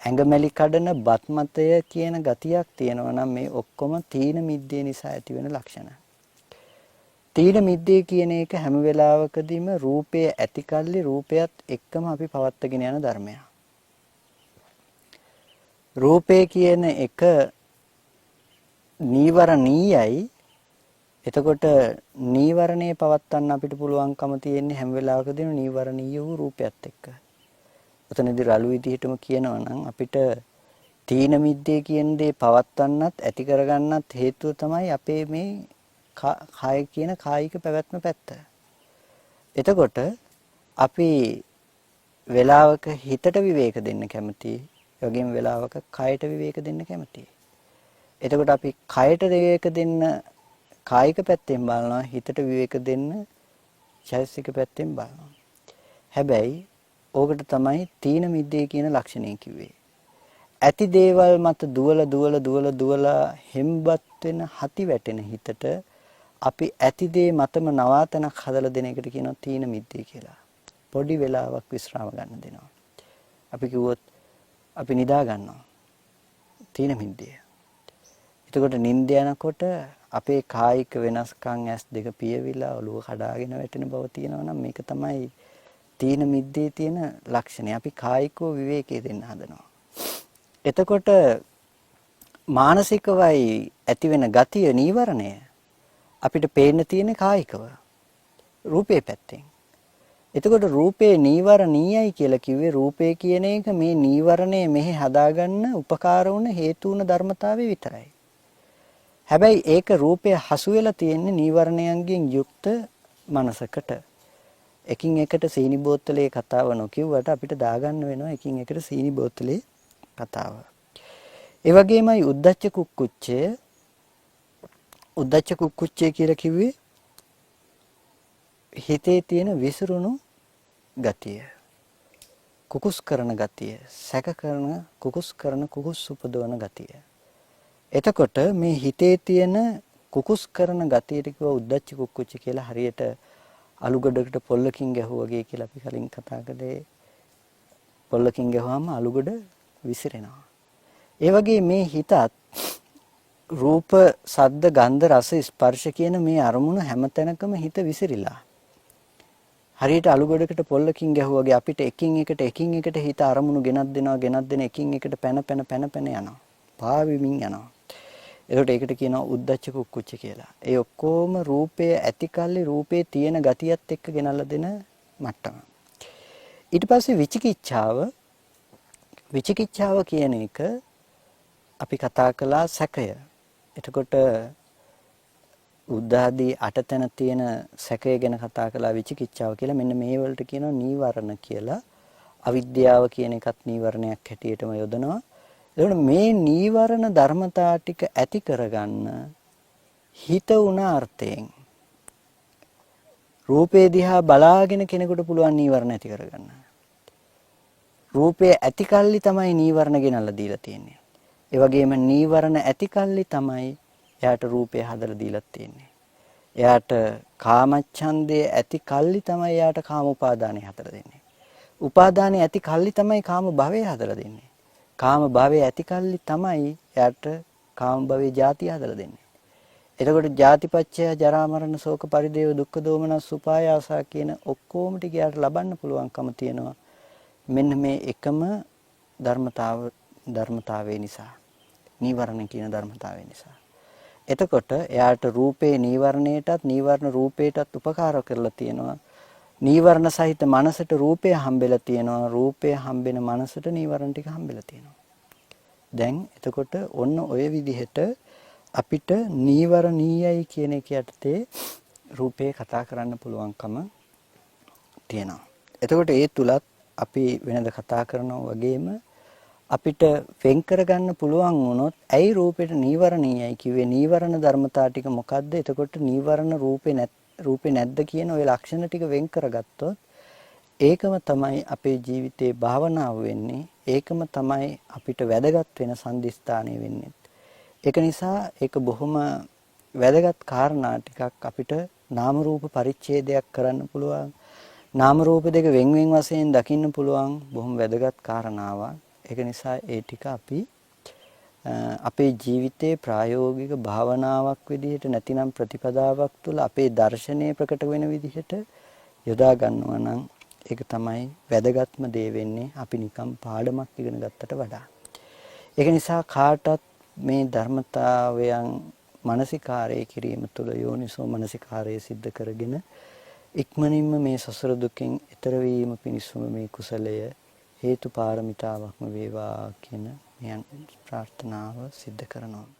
ඇඟමැලි කඩන බත්මතය කියන ගතියක් තියෙනවා නම් මේ ඔක්කොම තීන මිද්දේ නිසා ඇති වෙන ලක්ෂණ. තීන මිද්දේ කියන එක හැම වෙලාවකදීම රූපය ඇතිකල්ලි රූපයත් එක්කම අපි පවත්වාගෙන යන ධර්මයක්. රූපය කියන එක නීවරණීයයි. එතකොට නීවරණේ පවත්වන්න අපිට පුළුවන්කම තියෙන්නේ හැම වෙලාවකදීම නීවරණීය වූ රූපයත් එක්ක. ඔතනදී රළු විදිහටම කියනවා නම් අපිට තීන මිද්දේ කියන දේ පවත්වන්නත් ඇති කරගන්නත් හේතුව තමයි අපේ මේ කාය කියන කායික පැවැත්ම පැත්ත. එතකොට අපි වෙලාවක හිතට විවේක දෙන්න කැමතියි. ඒ වගේම වෙලාවක කයට විවේක දෙන්න කැමතියි. එතකොට අපි කයට විවේක දෙන්න කායික පැත්තෙන් බලනවා, හිතට විවේක දෙන්න චෛතසික පැත්තෙන් බලනවා. හැබැයි ඕකට තමයි තීන මිද්දේ කියන ලක්ෂණය කිව්වේ. ඇති දේවල් මත දුවලා හෙම්බත් වෙන හති වැටෙන හිතට අපි ඇති දේ මතම නවාතනක් හදලා දෙන එකට කියනවා තීන මිද්දේ කියලා. පොඩි වෙලාවක් විශ්‍රාම ගන්න දෙනවා. අපි කිව්වොත් අපි නිදා ගන්නවා. තීන මිද්දේ. එතකොට නිින්ද යනකොට අපේ කායික වෙනස්කම් ඇස් දෙක පියවිලා ඔළුව කඩාගෙන වැටෙන බව තියෙනවා නම් මේක තමයි තීන මිද්දේ තියෙන ලක්ෂණය. අපි කායිකව විවේකයේ දෙන්න හදනවා. එතකොට මානසිකවයි ඇති වෙන ගතිය නීවරණය අපිට පේන්න තියෙන කායිකව රූපේ පැත්තෙන්. එතකොට රූපේ නීවරණීයයි කියලා කිව්වේ රූපේ කියන එක මේ නීවරණය මෙහි හදාගන්න උපකාර වුණ හේතු වුණ ධර්මතාවය විතරයි. හැබැයි ඒක රූපය හසු වෙලා තියෙන්නේ නීවරණයන්ගෙන් යුක්ත මනසකට. එකින් එකට සීනි බෝතලේ කතාව නොකියුවට අපිට දාගන්න වෙනවා එකින් එකට සීනි බෝතලේ කතාව. ඒ වගේමයි උද්දච්ච කුක්කුච්චය කියලා කිව්වේ හිතේ තියෙන විසිරුණු ගතිය. කුකුස් කරන ගතිය, සැක කරන කුකුස් උපදවන ගතිය. එතකොට මේ හිතේ තියෙන කුකුස් කරන ගතියට කිව්ව උද්දච්ච කුක්කුච්ච කියලා. හරියට අලුගඩකට පොල්ලකින් ගැහුවා වගේ කියලා අපි කලින් කතා කළේ. පොල්ලකින් ගැහුවාම අලුගඩ විසිරෙනවා. ඒ වගේ මේ හිතත් රූප, ශබ්ද, ගන්ධ, රස, ස්පර්ශ කියන මේ අරමුණු හැමතැනකම හිත විසිරිලා. හරියට අලුගඩකට පොල්ලකින් ගැහුවාගේ අපිට එකින් එකට හිත අරමුණු ගෙනත් දෙන එකින් එකට පැන යනවා. පාවෙමින් යනවා. ඒකට ඒකට කියනවා උද්දච්ච කුක්කුච්ච කියලා. ඒ ඔක්කොම රූපයේ ඇතිකල්ලි රූපේ තියෙන ගතියත් එක්ක ගෙනල්ලා දෙන මට්ටම. ඊට පස්සේ විචිකිච්ඡාව කියන එක අපි කතා කළා සැකය. එතකොට උද්ධාදී අටතන තියෙන සැකය ගැන කතා කළා විචිකිච්ඡාව කියලා. මෙන්න මේ වලට කියනවා නීවරණ කියලා. අවිද්‍යාව කියන එකත් නීවරණයක් හැටියටම යොදනවා. එතකොට මේ නීවරණ ධර්මතා ටික ඇති කරගන්න හිත උන අර්ථයෙන් රූපේ දිහා බලාගෙන කෙනෙකුට පුළුවන් නීවරණ ඇති කරගන්න. රූපේ ඇතිකල්ලි තමයි නීවරණ ගෙනල්ලා දීලා තියෙන්නේ. ඒ වගේම නීවරණ ඇතිකල්ලි තමයි එයාට රූපය හදලා දීලා තියෙන්නේ. එයාට කාමච්ඡන්දේ ඇතිකල්ලි තමයි එයාට කාම උපාදානෙ හදලා දෙන්නේ. උපාදානෙ ඇතිකල්ලි තමයි කාම භවය හදලා දෙන්නේ. කාම භවයේ ඇතිකල්ලි තමයි එයාට කාම භවයේ ජාතිය හදලා දෙන්නේ. එතකොට ජාතිපච්චය ජරා මරණ ශෝක පරිදේව දුක්ඛ දෝමනස් උපායාසා කියන ඔක්කොම ටික එයාට ලබන්න පුළුවන්කම තියෙනවා. මෙන්න මේ එකම ධර්මතාවය නිසා. නීවරණ කියන ධර්මතාවය නිසා. එතකොට එයාට රූපේ නීවරණයටත් නීවරණ රූපේටත් උපකාර කරලා තියෙනවා. නීවරණ සහිත මනසට රූපය හම්බෙලා තියෙනවා. රූපය හම්බෙන මනසට නීවරණ ටික හම්බෙලා තියෙනවා. දැන් එතකොට ඔන්න ඔය විදිහට අපිට නීවරණීයයි කියන එක යටතේ රූපේ කතා කරන්න පුළුවන්කම තියෙනවා. එතකොට ඒ තුලත් අපි වෙනද කතා කරනවා වගේම අපිට වෙන් කරගන්න පුළුවන් වුණොත් ඇයි රූපෙට නීවරණීයයි කිව්වේ? නීවරණ ධර්මතා ටික මොකද්ද? එතකොට නීවරණ රූපේ නැද්ද කියන ওই ලක්ෂණ ටික වෙන් කරගත්තොත් ඒකම තමයි අපේ ජීවිතේ භාවනාව වෙන්නේ. ඒකම තමයි අපිට වැදගත් වෙන සම්දිස්ථානය වෙන්නේ. ඒක නිසා ඒක බොහොම වැදගත් කාරණා ටිකක් අපිට නාම රූප පරිච්ඡේදයක් කරන්න පුළුවන්. නාම රූප දෙක වෙන් වෙන් වශයෙන් දකින්න පුළුවන් බොහොම වැදගත් කාරණාවක්. ඒක නිසා ඒ ටික අපි අපේ ජීවිතයේ ප්‍රායෝගික භාවනාවක් විදිහට නැතිනම් ප්‍රතිපදාවක් තුළ අපේ දර්ශනය ප්‍රකට වෙන විදිහට යොදා ගන්නවා නම් ඒක තමයි වැදගත්ම දේ වෙන්නේ අපි නිකම් පාඩමක් ඉගෙන ගත්තට වඩා. ඒක නිසා කාටත් මේ ධර්මතාවයන් මානසිකාරය කිරීම තුළ යෝනිසෝ මානසිකාරය සිද්ධ කරගෙන ඉක්මනින්ම මේ සසර දුකෙන් එතර වීම පිණිසම මේ කුසලය හේතු පාරමිතාවක්ම වේවා කියන මේ ප්‍රාර්ථනාව සිද්ධ කරනවා.